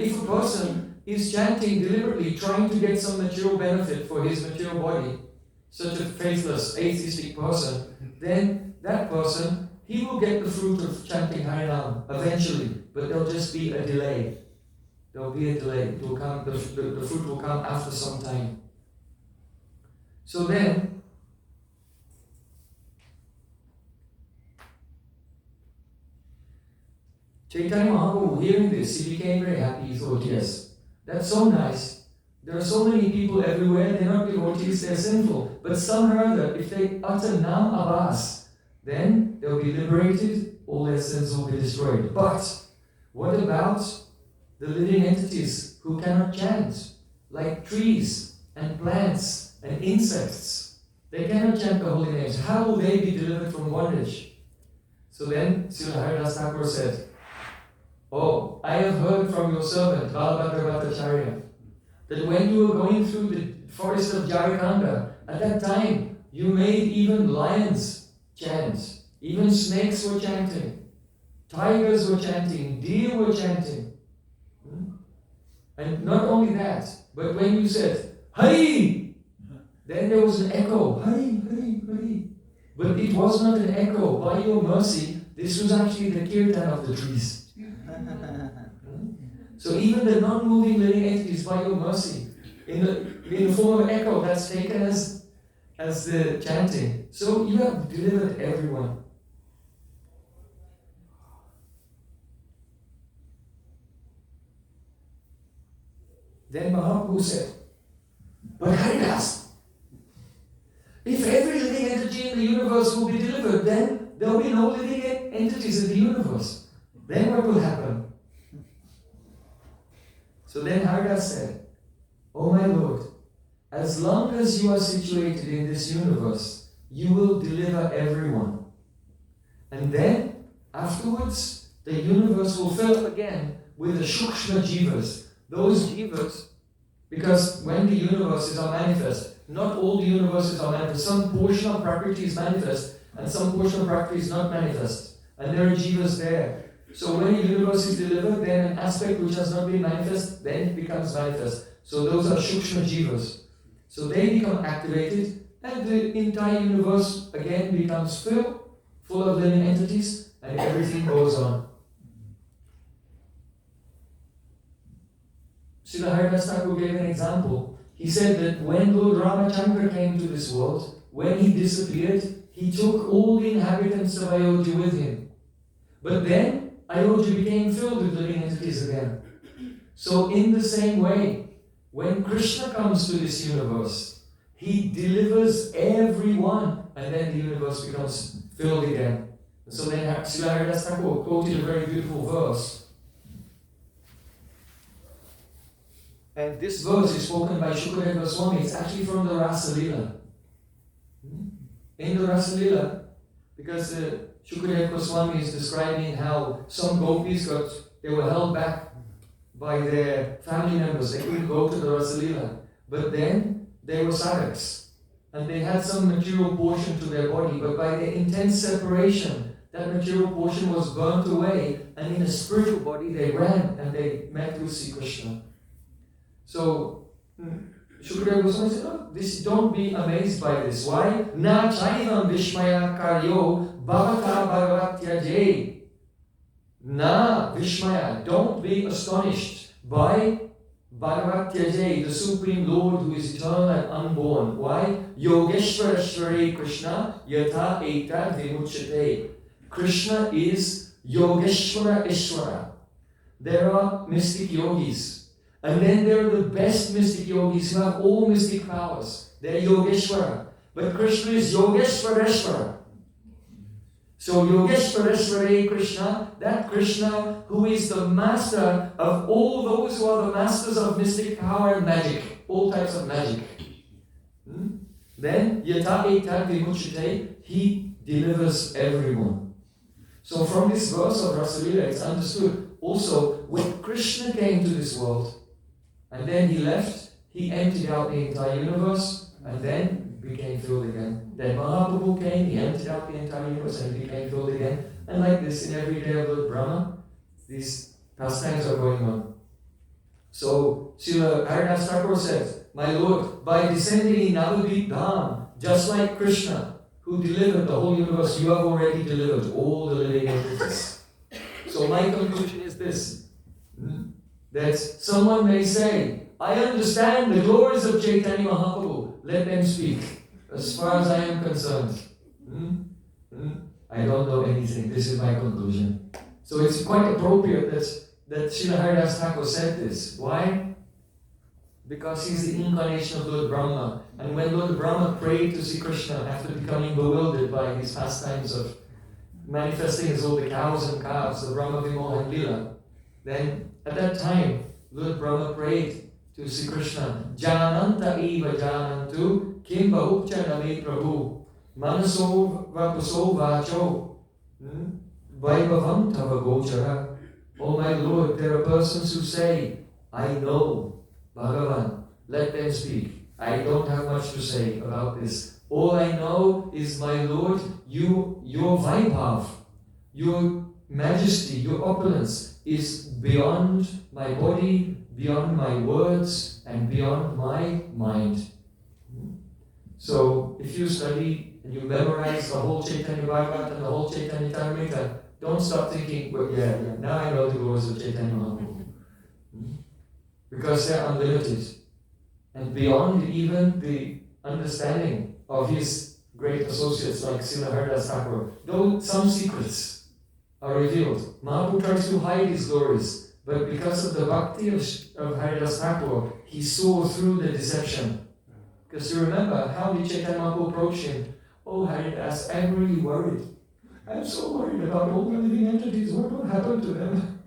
if a person is chanting deliberately, trying to get some material benefit for his material body, such a faithless, atheistic person, then that person, he will get the fruit of chanting Harinam eventually, but there'll just be a delay. There will be a delay. It will come, the fruit will come after some time. So then, Chaitanya Mahaprabhu, hearing this, he became very happy. He thought, yes, that's so nice. There are so many people everywhere, they're not devotees, they're sinful. But somehow or other, if they utter Nam Abbas, then they'll be liberated, all their sins will be destroyed. But what about the living entities who cannot chant, like trees and plants and insects? They cannot chant the holy names. How will they be delivered from bondage? So then Srila Haridas Thakur said, oh, I have heard from your servant, Balabhadra Bhattacharya, that when you were going through the forest of Jharkhanda, at that time, you made even lions chant. Even snakes were chanting. Tigers were chanting. Deer were chanting. And not only that, but when you said, Hari! Then there was an echo. Hari, Hari, Hari. But it was not an echo. By your mercy, this was actually the kirtan of the trees. So even the non-moving living entities, by your mercy, in the form of echo, that's taken as the chanting. So you have delivered everyone. Then Mahaprabhu said, but Haridas, if every living entity in the universe will be delivered, then there will be no living entities in the universe. Then what will happen? So then Haridas said, oh my Lord, as long as you are situated in this universe, you will deliver everyone. And then, afterwards, the universe will fill up again with the Shukshma Jivas. Those Jivas, because when the universes are manifest, not all the universes are manifest. Some portion of Prakriti is manifest, and some portion of Prakriti is not manifest. And there are Jivas there. So when a universe is delivered, then an aspect which has not been manifest, then it becomes manifest. So those are Shukshma Jivas. So they become activated, and the entire universe again becomes full of living entities, and everything goes on. Srila Haridas Thakur gave an example. He said that when Lord Ramachandra came to this world, when he disappeared, he took all the inhabitants of Ayodhya with him. But then, Ayodhya became filled with living entities again. So in the same way, when Krishna comes to this universe, he delivers everyone, and then the universe becomes filled again. So then Srila Haridas Thakur quoted a very beautiful verse. And this verse is spoken by Shukadeva Goswami. It's actually from the Rasa Leela. In the Rasa Leela, because Shukadeva Goswami is describing how some gopis they were held back by their family members. They couldn't go to the Rasa Leela. But then they were sadhaks, and they had some material portion to their body, but by their intense separation, that material portion was burnt away, and in a spiritual body they ran and they met with Sri Krishna. So Shukadeva Goswami said, oh, don't be amazed by this. Why? Na chaivam vishmaya karyo bhavata bhagavatyaje. Na vishmaya. Don't be astonished by Bhagavat Tyajay, the Supreme Lord who is eternal and unborn. Why? Yogeshwara Shware Krishna Yatha Etad Vimuchyate. Krishna is Yogeshwara Ishwara. There are mystic yogis. And then there are the best mystic yogis who have all mystic powers. They're Yogeshwara. But Krishna is Yogeshwareshwara. So Yogeshwareshware Krishna, that Krishna who is the master of all those who are the masters of mystic power and magic, all types of magic. Then Yata Etad Vimuchyate, he delivers everyone. So from this verse of Rasalila, it's understood also when Krishna came to this world and then he left, he emptied out the entire universe and then became filled again. Then Mahaprabhu came, he emptied out the entire universe and became filled again. And like this, in every day of Lord Brahma, these pastimes are going on. So Srila Haridas Thakur said, my Lord, by descending in Navadvip Dham, just like Krishna, who delivered the whole universe, you have already delivered all the living entities. So my conclusion is this, that someone may say, I understand the glories of Chaitanya Mahaprabhu, let them speak. As far as I am concerned, I don't know anything. This is my conclusion. So it's quite appropriate that Srila Haridas Thakur said this. Why? Because he's the incarnation of Lord Brahma. And when Lord Brahma prayed to Sri Krishna after becoming bewildered by his pastimes of manifesting as all the cows and calves, the Brahma Vimohan Lila, then at that time, Lord Brahma prayed to Sri Krishna, Jananta eva janantu kim bahupcha name prabhu manaso vapaso vacho vaibhavam tava gochara. Oh my Lord, there are persons who say, I know Bhagavan, let them speak. I don't have much to say about this. All I know is, my Lord, your Vaibhav, your majesty, your opulence is beyond my body, beyond my words, and beyond my mind. So, if you study and you memorize the whole Chaitanya Bhagavat and the whole Chaitanya Charitamrita, don't stop thinking, well, yeah, now I know the glories of Chaitanya Mahaprabhu. Because they're unlimited. And beyond even the understanding of his great associates like Srila Haridas Thakur, though some secrets are revealed. Mahaprabhu tries to hide his glories, but because of the bhakti of Haridas Thakur, he saw through the deception. Because you remember, how did Chaitanya Mahaprabhu approach him? Oh Haridas, I'm really worried. I'm so worried about all the living entities. What will happen to them?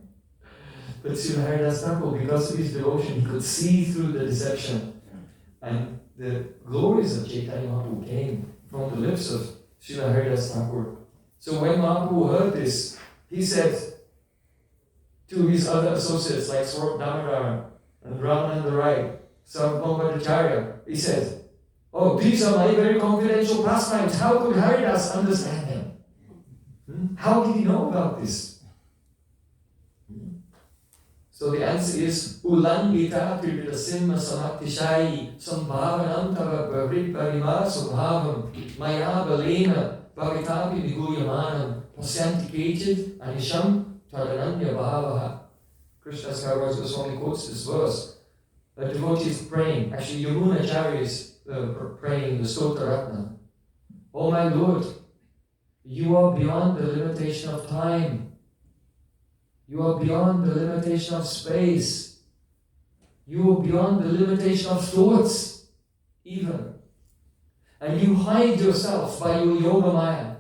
But Srila Haridas Thakur, because of his devotion, he could see through the deception. And the glories of Chaitanya Mahaprabhu came from the lips of Srila Haridas Thakur. So when Mahaprabhu heard this, he said to his other associates like Swarup Damodara and Ramananda Rai, Sarvabhaumacharya, he said, oh, these are my very confidential pastimes. How could Haridas understand them? How did he know about this? So the answer is, Ulangita Tripita Simha Samatishai Sambhavanam Tava Bhavrit Parima Subhavam Maya Balena Bhavitapi Niguyamanam Pasyanti Kechit Anisham Tadananya Bhavaha. Krishnadas Kaviraj Goswami quotes this verse. A devotee is praying, actually Yamunacharya is praying the Stotra Ratna. Oh my Lord, you are beyond the limitation of time. You are beyond the limitation of space. You are beyond the limitation of thoughts, even. And you hide yourself by your yoga maya.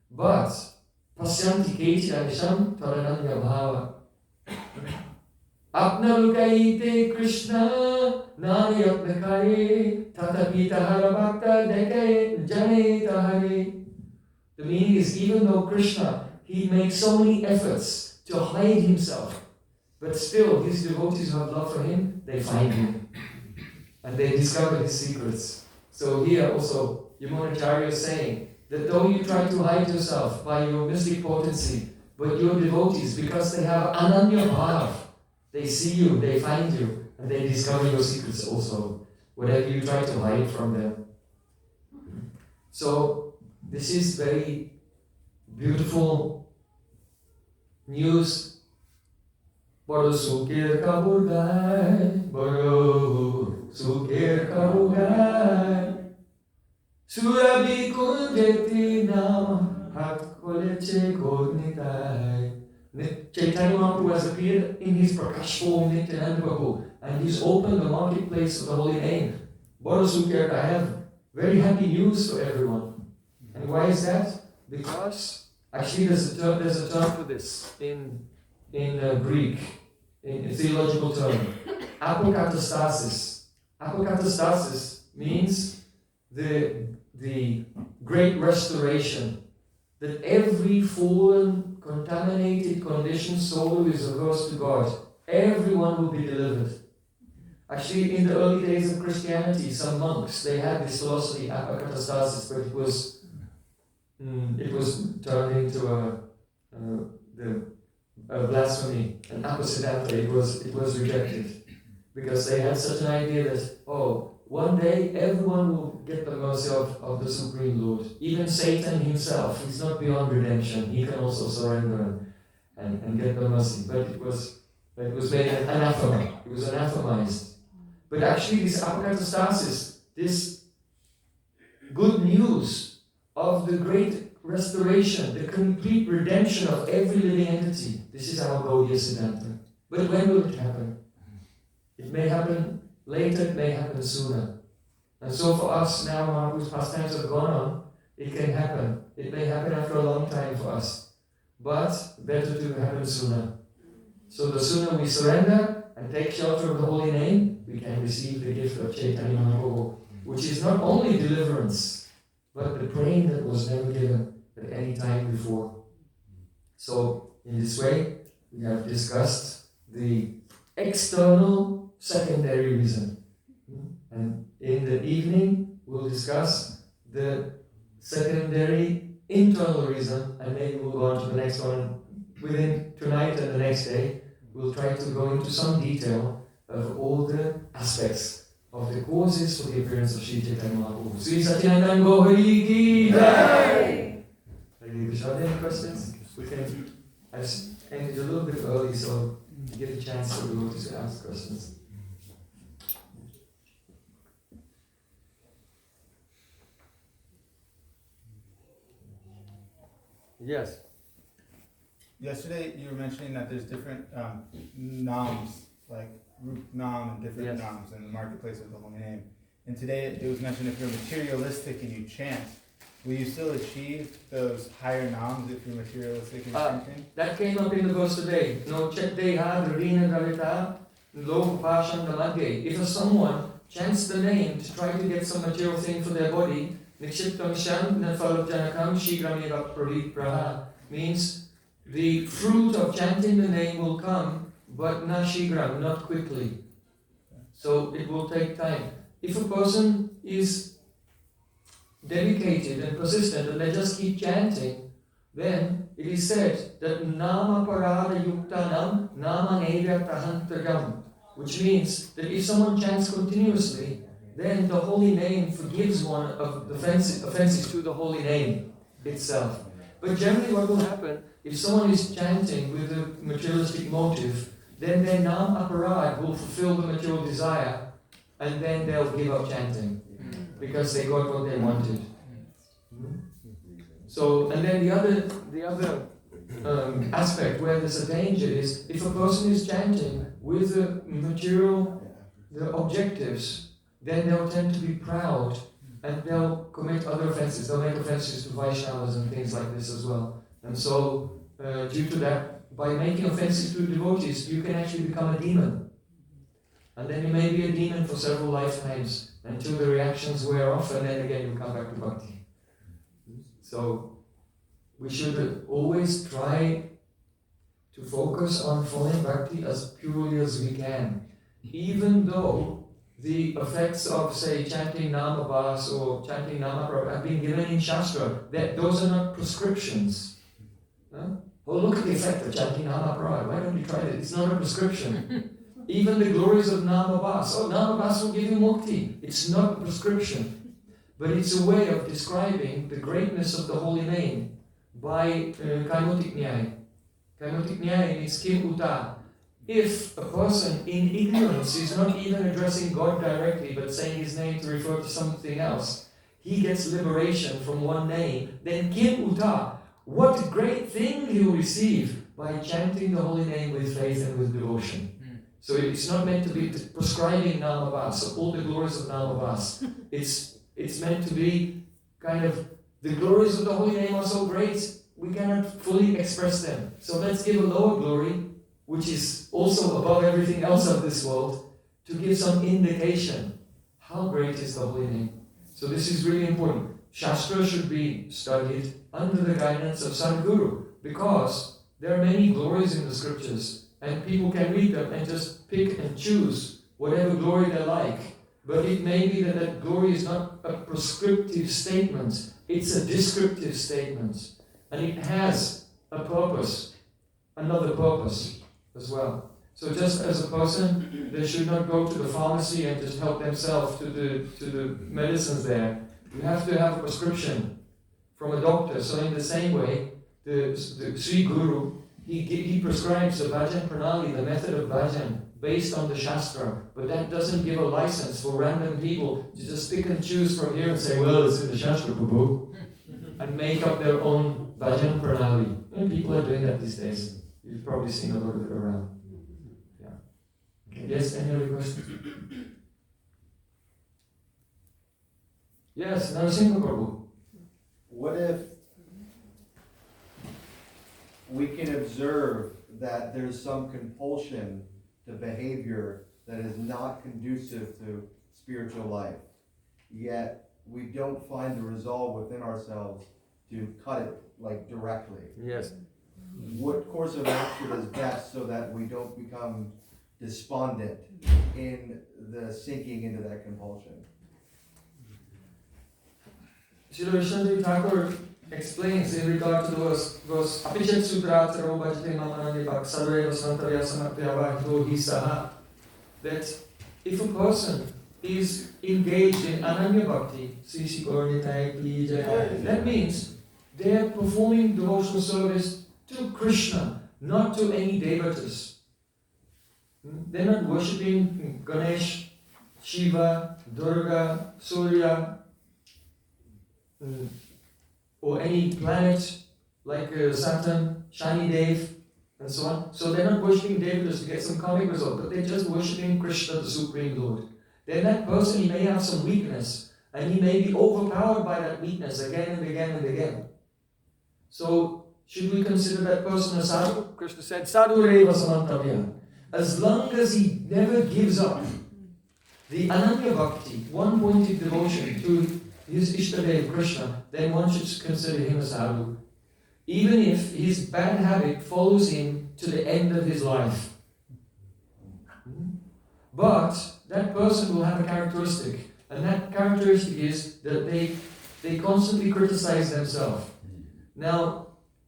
But, pasyanti keti anisham tarananya bhava. Apna lukaite Krishna nani apna kare tatapita harabhakta deke jane tahare. The meaning is, even though Krishna, he makes so many efforts to hide himself, but still his devotees who have love for him, they find him and they discover his secrets. So here also Yamunacharya is saying that though you try to hide yourself by your mystic potency, but your devotees, because they have ananya bhav, they see you, they find you, and they discover your secrets also, whatever you try to hide from them. So this is very beautiful news Boro sukir kaburgai, boro sukir kaburgai. Surabi kundeti nama, hat koleche kodnitai. Chaitanya Mahaprabhu has appeared in his Prakash form, Nityananda Prabhu, and he's opened the marketplace of the holy name. Boro sukir, I have very happy news for everyone. And why is that? Because actually there's a term for this in Greek, in theological term, apokatastasis. Apokatastasis means the great restoration, that every fallen, contaminated, conditioned soul who is averse to God, everyone will be delivered. Actually, in the early days of Christianity, some monks, they had this philosophy, apokatastasis, but it was turned into a blasphemy, an aposidante. It was rejected because they had such an idea that, one day everyone will get the mercy of the Supreme Lord. Even Satan himself, he's not beyond redemption. He can also surrender and get the mercy. But it was made an anathema. It was anathemized. But actually, this apokatastasis, this good news of the great restoration, the complete redemption of every living entity. This is our Gaudiya Siddhanta. But when will it happen? It may happen later, it may happen sooner. And so for us now, Mahaprabhu's pastimes have gone on, it can happen. It may happen after a long time for us. But better to happen sooner. So the sooner we surrender and take shelter of the holy name, we can receive the gift of Chaitanya Mahaprabhu, which is not only deliverance, but the praying that was never given at any time before. So, in this way, we have discussed the external secondary reason. And in the evening, we'll discuss the secondary internal reason, and maybe we'll go on to the next one within tonight and the next day. We'll try to go into some detail of all the aspects of the causes for the appearance of Sri Chaitanya Mahaprabhu. Sri Satyananda Gauri Ki Jai! Are there any questions? I've ended a little bit early, so you get a chance for the devotees to ask questions. Yes. Yesterday you were mentioning that there's different noms, like Rup Nam and different noms in the marketplace of the holy name. And today it was mentioned if you're materialistic and you chant, will you still achieve those higher noms if you're materialistic in chanting? That came up in the verse today. No chetteha dhrina dravita lo pasham damadge. If someone chants the name to try to get some material thing for their body, nikshiptam sham nafalabjanakam shigrameva pravipraha, means the fruit of chanting the name will come, but na shigram, not quickly. So it will take time. If a person is dedicated and persistent and they just keep chanting, then it is said that nama parada yuktanam nama nevya prahantagam, which means that if someone chants continuously, then the holy name forgives one of the offenses to the holy name itself. But generally what will happen, if someone is chanting with a materialistic motive, then their nam aparad will fulfill the material desire, and then they'll give up chanting, because they got what they wanted. So, and then the other aspect where there's a danger is, if a person is chanting with the material, the objectives, then they'll tend to be proud, and they'll commit other offenses. They'll make offenses to Vaishnavas and things like this as well. And so, due to that, by making offenses to devotees, you can actually become a demon. And then you may be a demon for several lifetimes until the reactions wear off, and then again you come back to bhakti. So, we should always try to focus on following bhakti as purely as we can. Even though the effects of, say, chanting Namabhas or chanting Namaprabhu have been given in Shastra, those are not prescriptions. Huh? Oh, look at the effect of chanting Namaprabhu. Why don't you try it? It's not a prescription. Even the glories of Namabhas. Oh, Namabhas will give you mukti. It's not a prescription. But it's a way of describing the greatness of the holy name by Kaimotik Nyaya. Kaimotik Nyaya means Kim Uta. if a person in ignorance is not even addressing God directly but saying his name to refer to something else, he gets liberation from one name, then Kim Uta, what great thing he'll receive by chanting the holy name with faith and with devotion. So it's not meant to be prescribing Namavas, all the glories of Namavas. It's meant to be kind of, the glories of the holy name are so great, we cannot fully express them. So let's give a lower glory, which is also above everything else of this world, to give some indication how great is the holy name. So this is really important. Shastra should be studied under the guidance of Sadhguru, because there are many glories in the scriptures, and people can read them and just pick and choose whatever glory they like. But it may be that that glory is not a prescriptive statement, it's a descriptive statement. And it has a purpose, another purpose as well. So just as a person, they should not go to the pharmacy and just help themselves to the medicines there. You have to have a prescription from a doctor. So in the same way, the Sri Guru, he prescribes the bhajan pranali, the method of bhajan, based on the Shastra. But that doesn't give a license for random people to just pick and choose from here and say, well, it's in the Shastra, Prabhu, and make up their own bhajan pranali. And people are doing that these days. You've probably seen a lot of it around. Yeah. Okay. Yes, any other questions? Yes, Narasimha Prabhu. What if we can observe that there's some compulsion to behavior that is not conducive to spiritual life, yet we don't find the resolve within ourselves to cut it like directly? Yes. What course of action is best so that we don't become despondent in the sinking into that compulsion? Srila Vishnu Thakur explains in regard to those Apichet Sutrataro Bhajate Mamanani Bhaksareva Santavya Samatyavahito Hisaha, that if a person is engaged in Ananya Bhakti, that means they are performing devotional service to Krishna, not to any devatas. They're not worshipping Ganesh, Shiva, Durga, Surya, or any planet like Saturn, Shani Dev, and so on. So they're not worshipping devatas to get some karmic result, but they're just worshipping Krishna, the Supreme Lord. Then that person, he may have some weakness, and he may be overpowered by that weakness again and again and again. So, should we consider that person a sadhu? Krishna said, sadhu reva samantavya. As long as he never gives up the ananya bhakti, one-pointed devotion to his Ishtadev Krishna, then one should consider him a sadhu. Even if his bad habit follows him to the end of his life. But that person will have a characteristic, and that characteristic is that they constantly criticize themselves. Now,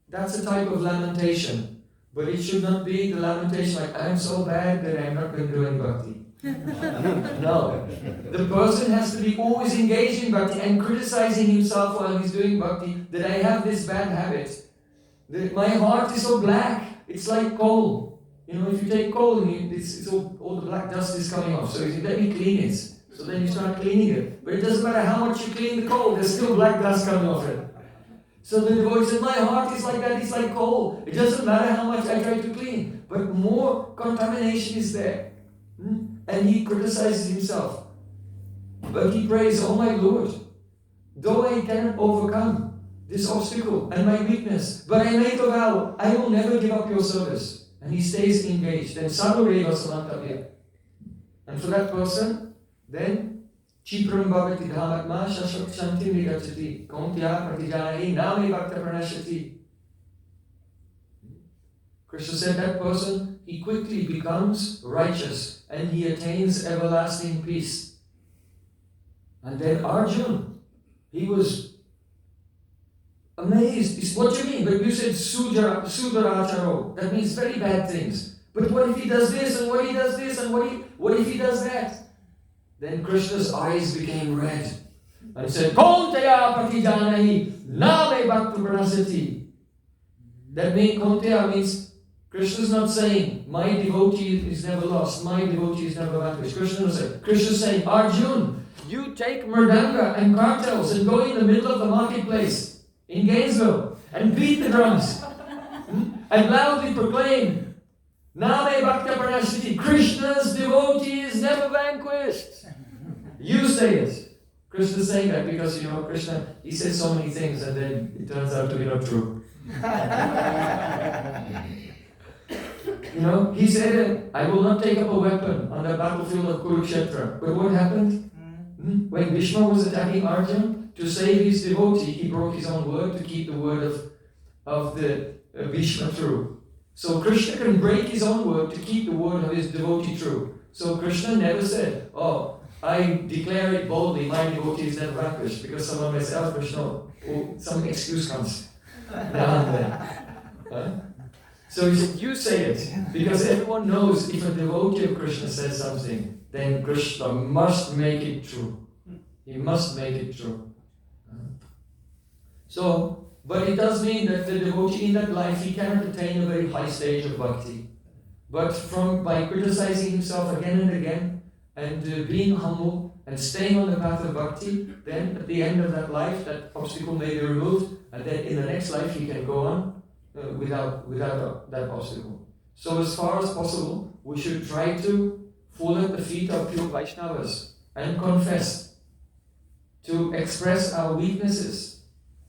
that's a type of lamentation, but it should not be the lamentation like, I'm so bad that I'm not going to do any bhakti. No. The person has to be always engaged in bhakti and criticizing himself while he's doing bhakti, that I have this bad habit. That my heart is so black, it's like coal. You know, if you take coal and it's all the black dust is coming off, so you say, let me clean it. So then you start cleaning it. But it doesn't matter how much you clean the coal, there's still black dust coming off it. So the devotee said, my heart is like that, it's like coal. It doesn't matter how much I try to clean, but more contamination is there. And he criticizes himself. But he prays, oh my Lord, though I cannot overcome this obstacle and my weakness, but I make a vow, I will never give up your service. And he stays engaged. Then sadhu reva samantavya. And for that person, then Chipram bhavati dhamatma shashak shanti nigachati kontya pratijanahi nami bhakta pranashati. Krishna said that person, he quickly becomes righteous and he attains everlasting peace. And then Arjun, he was amazed. He said, what do you mean? But you said sudaracharo. That means very bad things. But what if he does this and what he does this and what if he does that? Then Krishna's eyes became red and said, Kontaya patijanahi name bhakta pranasati. That means Kontaya means Krishna's not saying, my devotee is never lost, my devotee is never vanquished. Krishna's saying, Arjun, you take mridanga and cartels and go in the middle of the marketplace in Gainesville and beat the drums and loudly proclaim, Name Bhakta Parashati, Krishna's devotee is never vanquished. You say it. Krishna's saying that because, Krishna, he says so many things and then it turns out to be not true. He said, I will not take up a weapon on the battlefield of Kurukshetra. But what happened? When Bhishma was attacking Arjun, to save his devotee, he broke his own word to keep the word of the Bhishma true. So Krishna can break his own word to keep the word of his devotee true. So Krishna never said, I declare it boldly, my devotee is never vanquished, because someone may say, Krishna, some excuse comes now and then. So he said, you say it, because everyone knows if a devotee of Krishna says something, then Krishna must make it true. He must make it true. But it does mean that the devotee in that life, he cannot attain a very high stage of bhakti. But by criticizing himself again and again, and being humble, and staying on the path of bhakti, then at the end of that life, that obstacle may be removed, and then in the next life he can go on without that obstacle. So as far as possible, we should try to fall at the feet of pure Vaishnavas and confess, to express our weaknesses,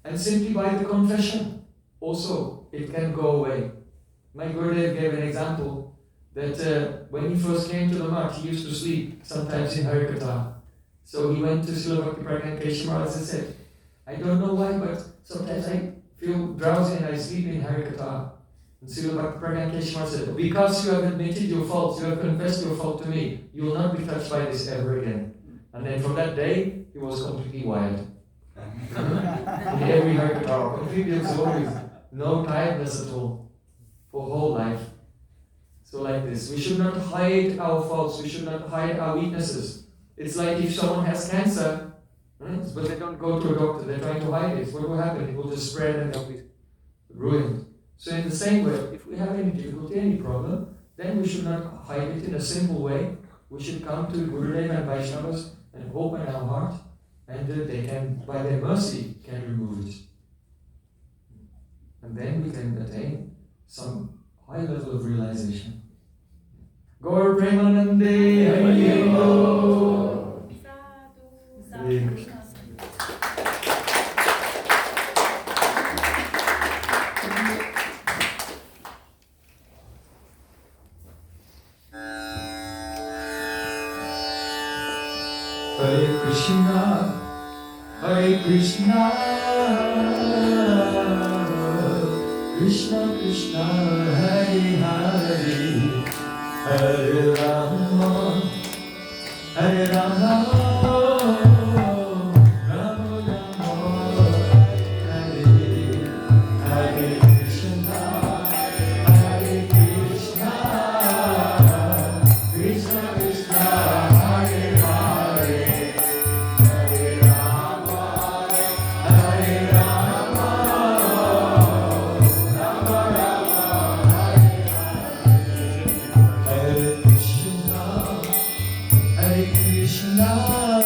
and simply by the confession, also it can go away. My Gurudev gave an example that when he first came to the Math, he used to sleep sometimes in Harikatha. So he went to Srila Bhakti Pragyan Keshe Maharaj and said, I don't know why, but sometimes I feel drowsy and I sleep in Harikatha. And Srila Bhakti Pragyan Keshe Maharaj said, because you have admitted your faults, you have confessed your fault to me, you will not be touched by this ever again. And then from that day, he was completely wild. In every Harikatha, completely absorbed with no tiredness at all, for whole life. So like this, we should not hide our faults, we should not hide our weaknesses. It's like if someone has cancer, but they don't go to a doctor, they're trying to hide it. What will happen? It will just spread and they'll be ruined. So in the same way, if we have any difficulty, any problem, then we should not hide it in a simple way. We should come to Gurudev and Vaishnavas and open our heart, and they can, by their mercy, can remove it. And then we can attain some high level of realization. Gaura Premanande, Hare Bo. Hare Krishna. Hare Krishna, Hare Krishna, Krishna Krishna, Hare Hare, Hare Rama, Hare Rama, Rama Rama, Hare Hare Krishna, Hare Krishna, Krishna Krishna, Hare Hare, Hare Rama, Hare Rama, Rama Rama, Hare Hare Krishna, Hare Krishna.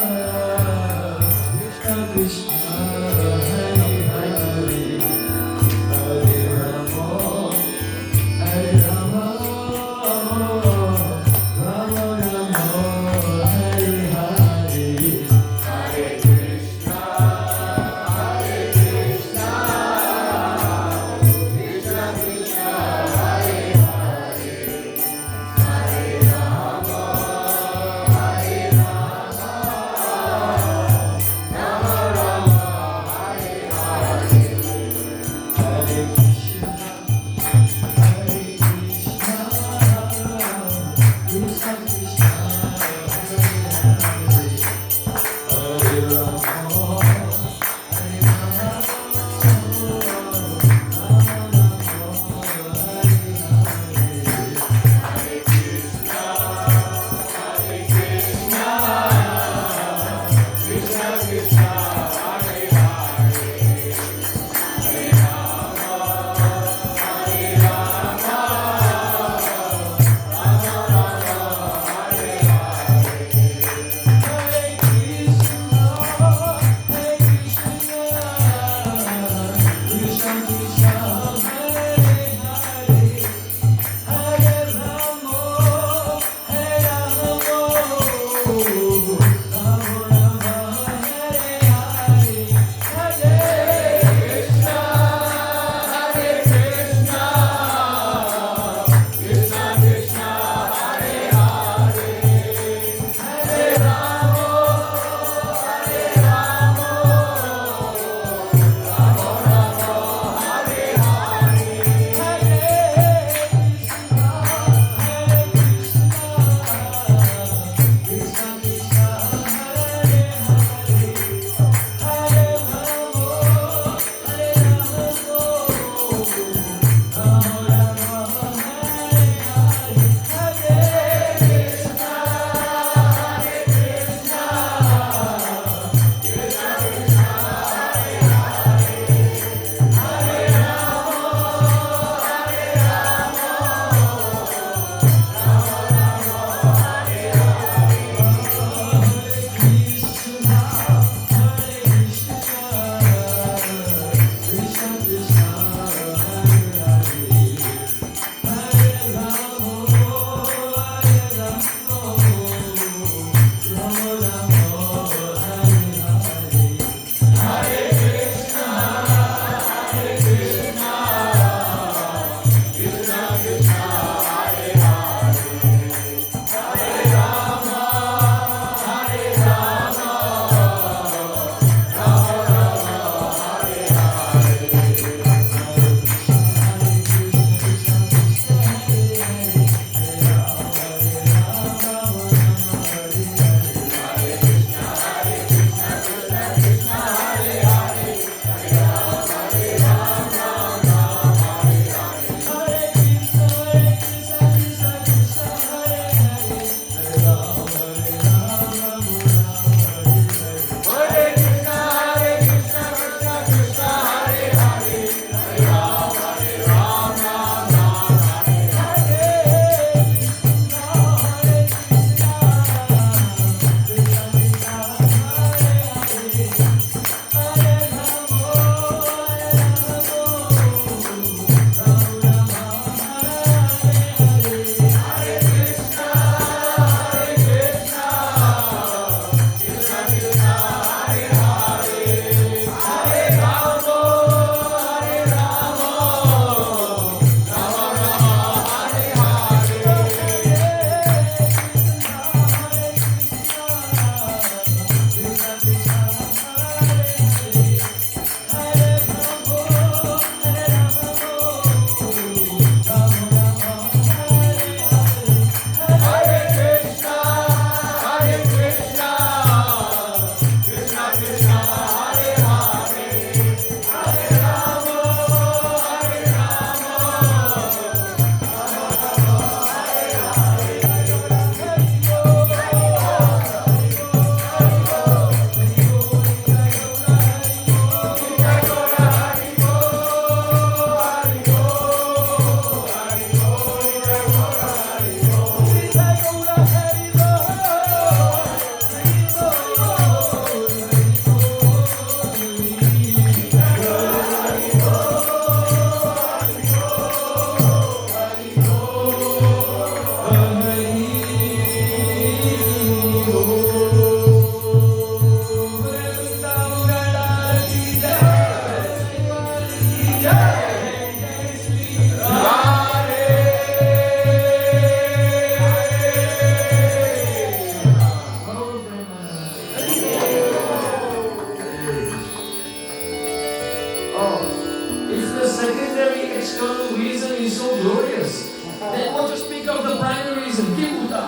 If the secondary external reason is so glorious, then what to speak of the primary reason? Kimuta.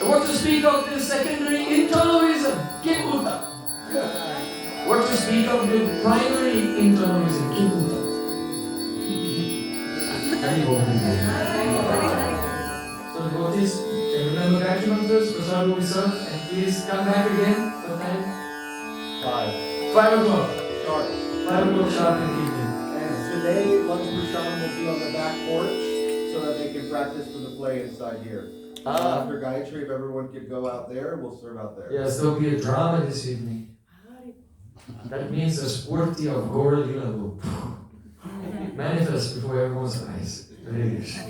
What to speak of the secondary internal reason? Kimuta. What to speak of the primary internal reason? Kimuta. So devotees, remember Gayatri mantras, prasad will be served, and please come back again. What time? 5 o'clock. Sharp. 5 o'clock sharp in the evening. And today, lunch prashadam will be on the back porch so that they can practice for the play inside here. After Gayatri, if everyone could go out there, we'll serve out there. Yes, there'll be a drama this evening. That means the Spurti of Gaura Lila will manifest before everyone's eyes. Hare Krishna.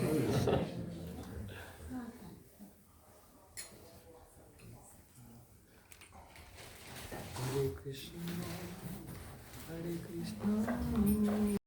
Hare Krishna. Hare Krishna.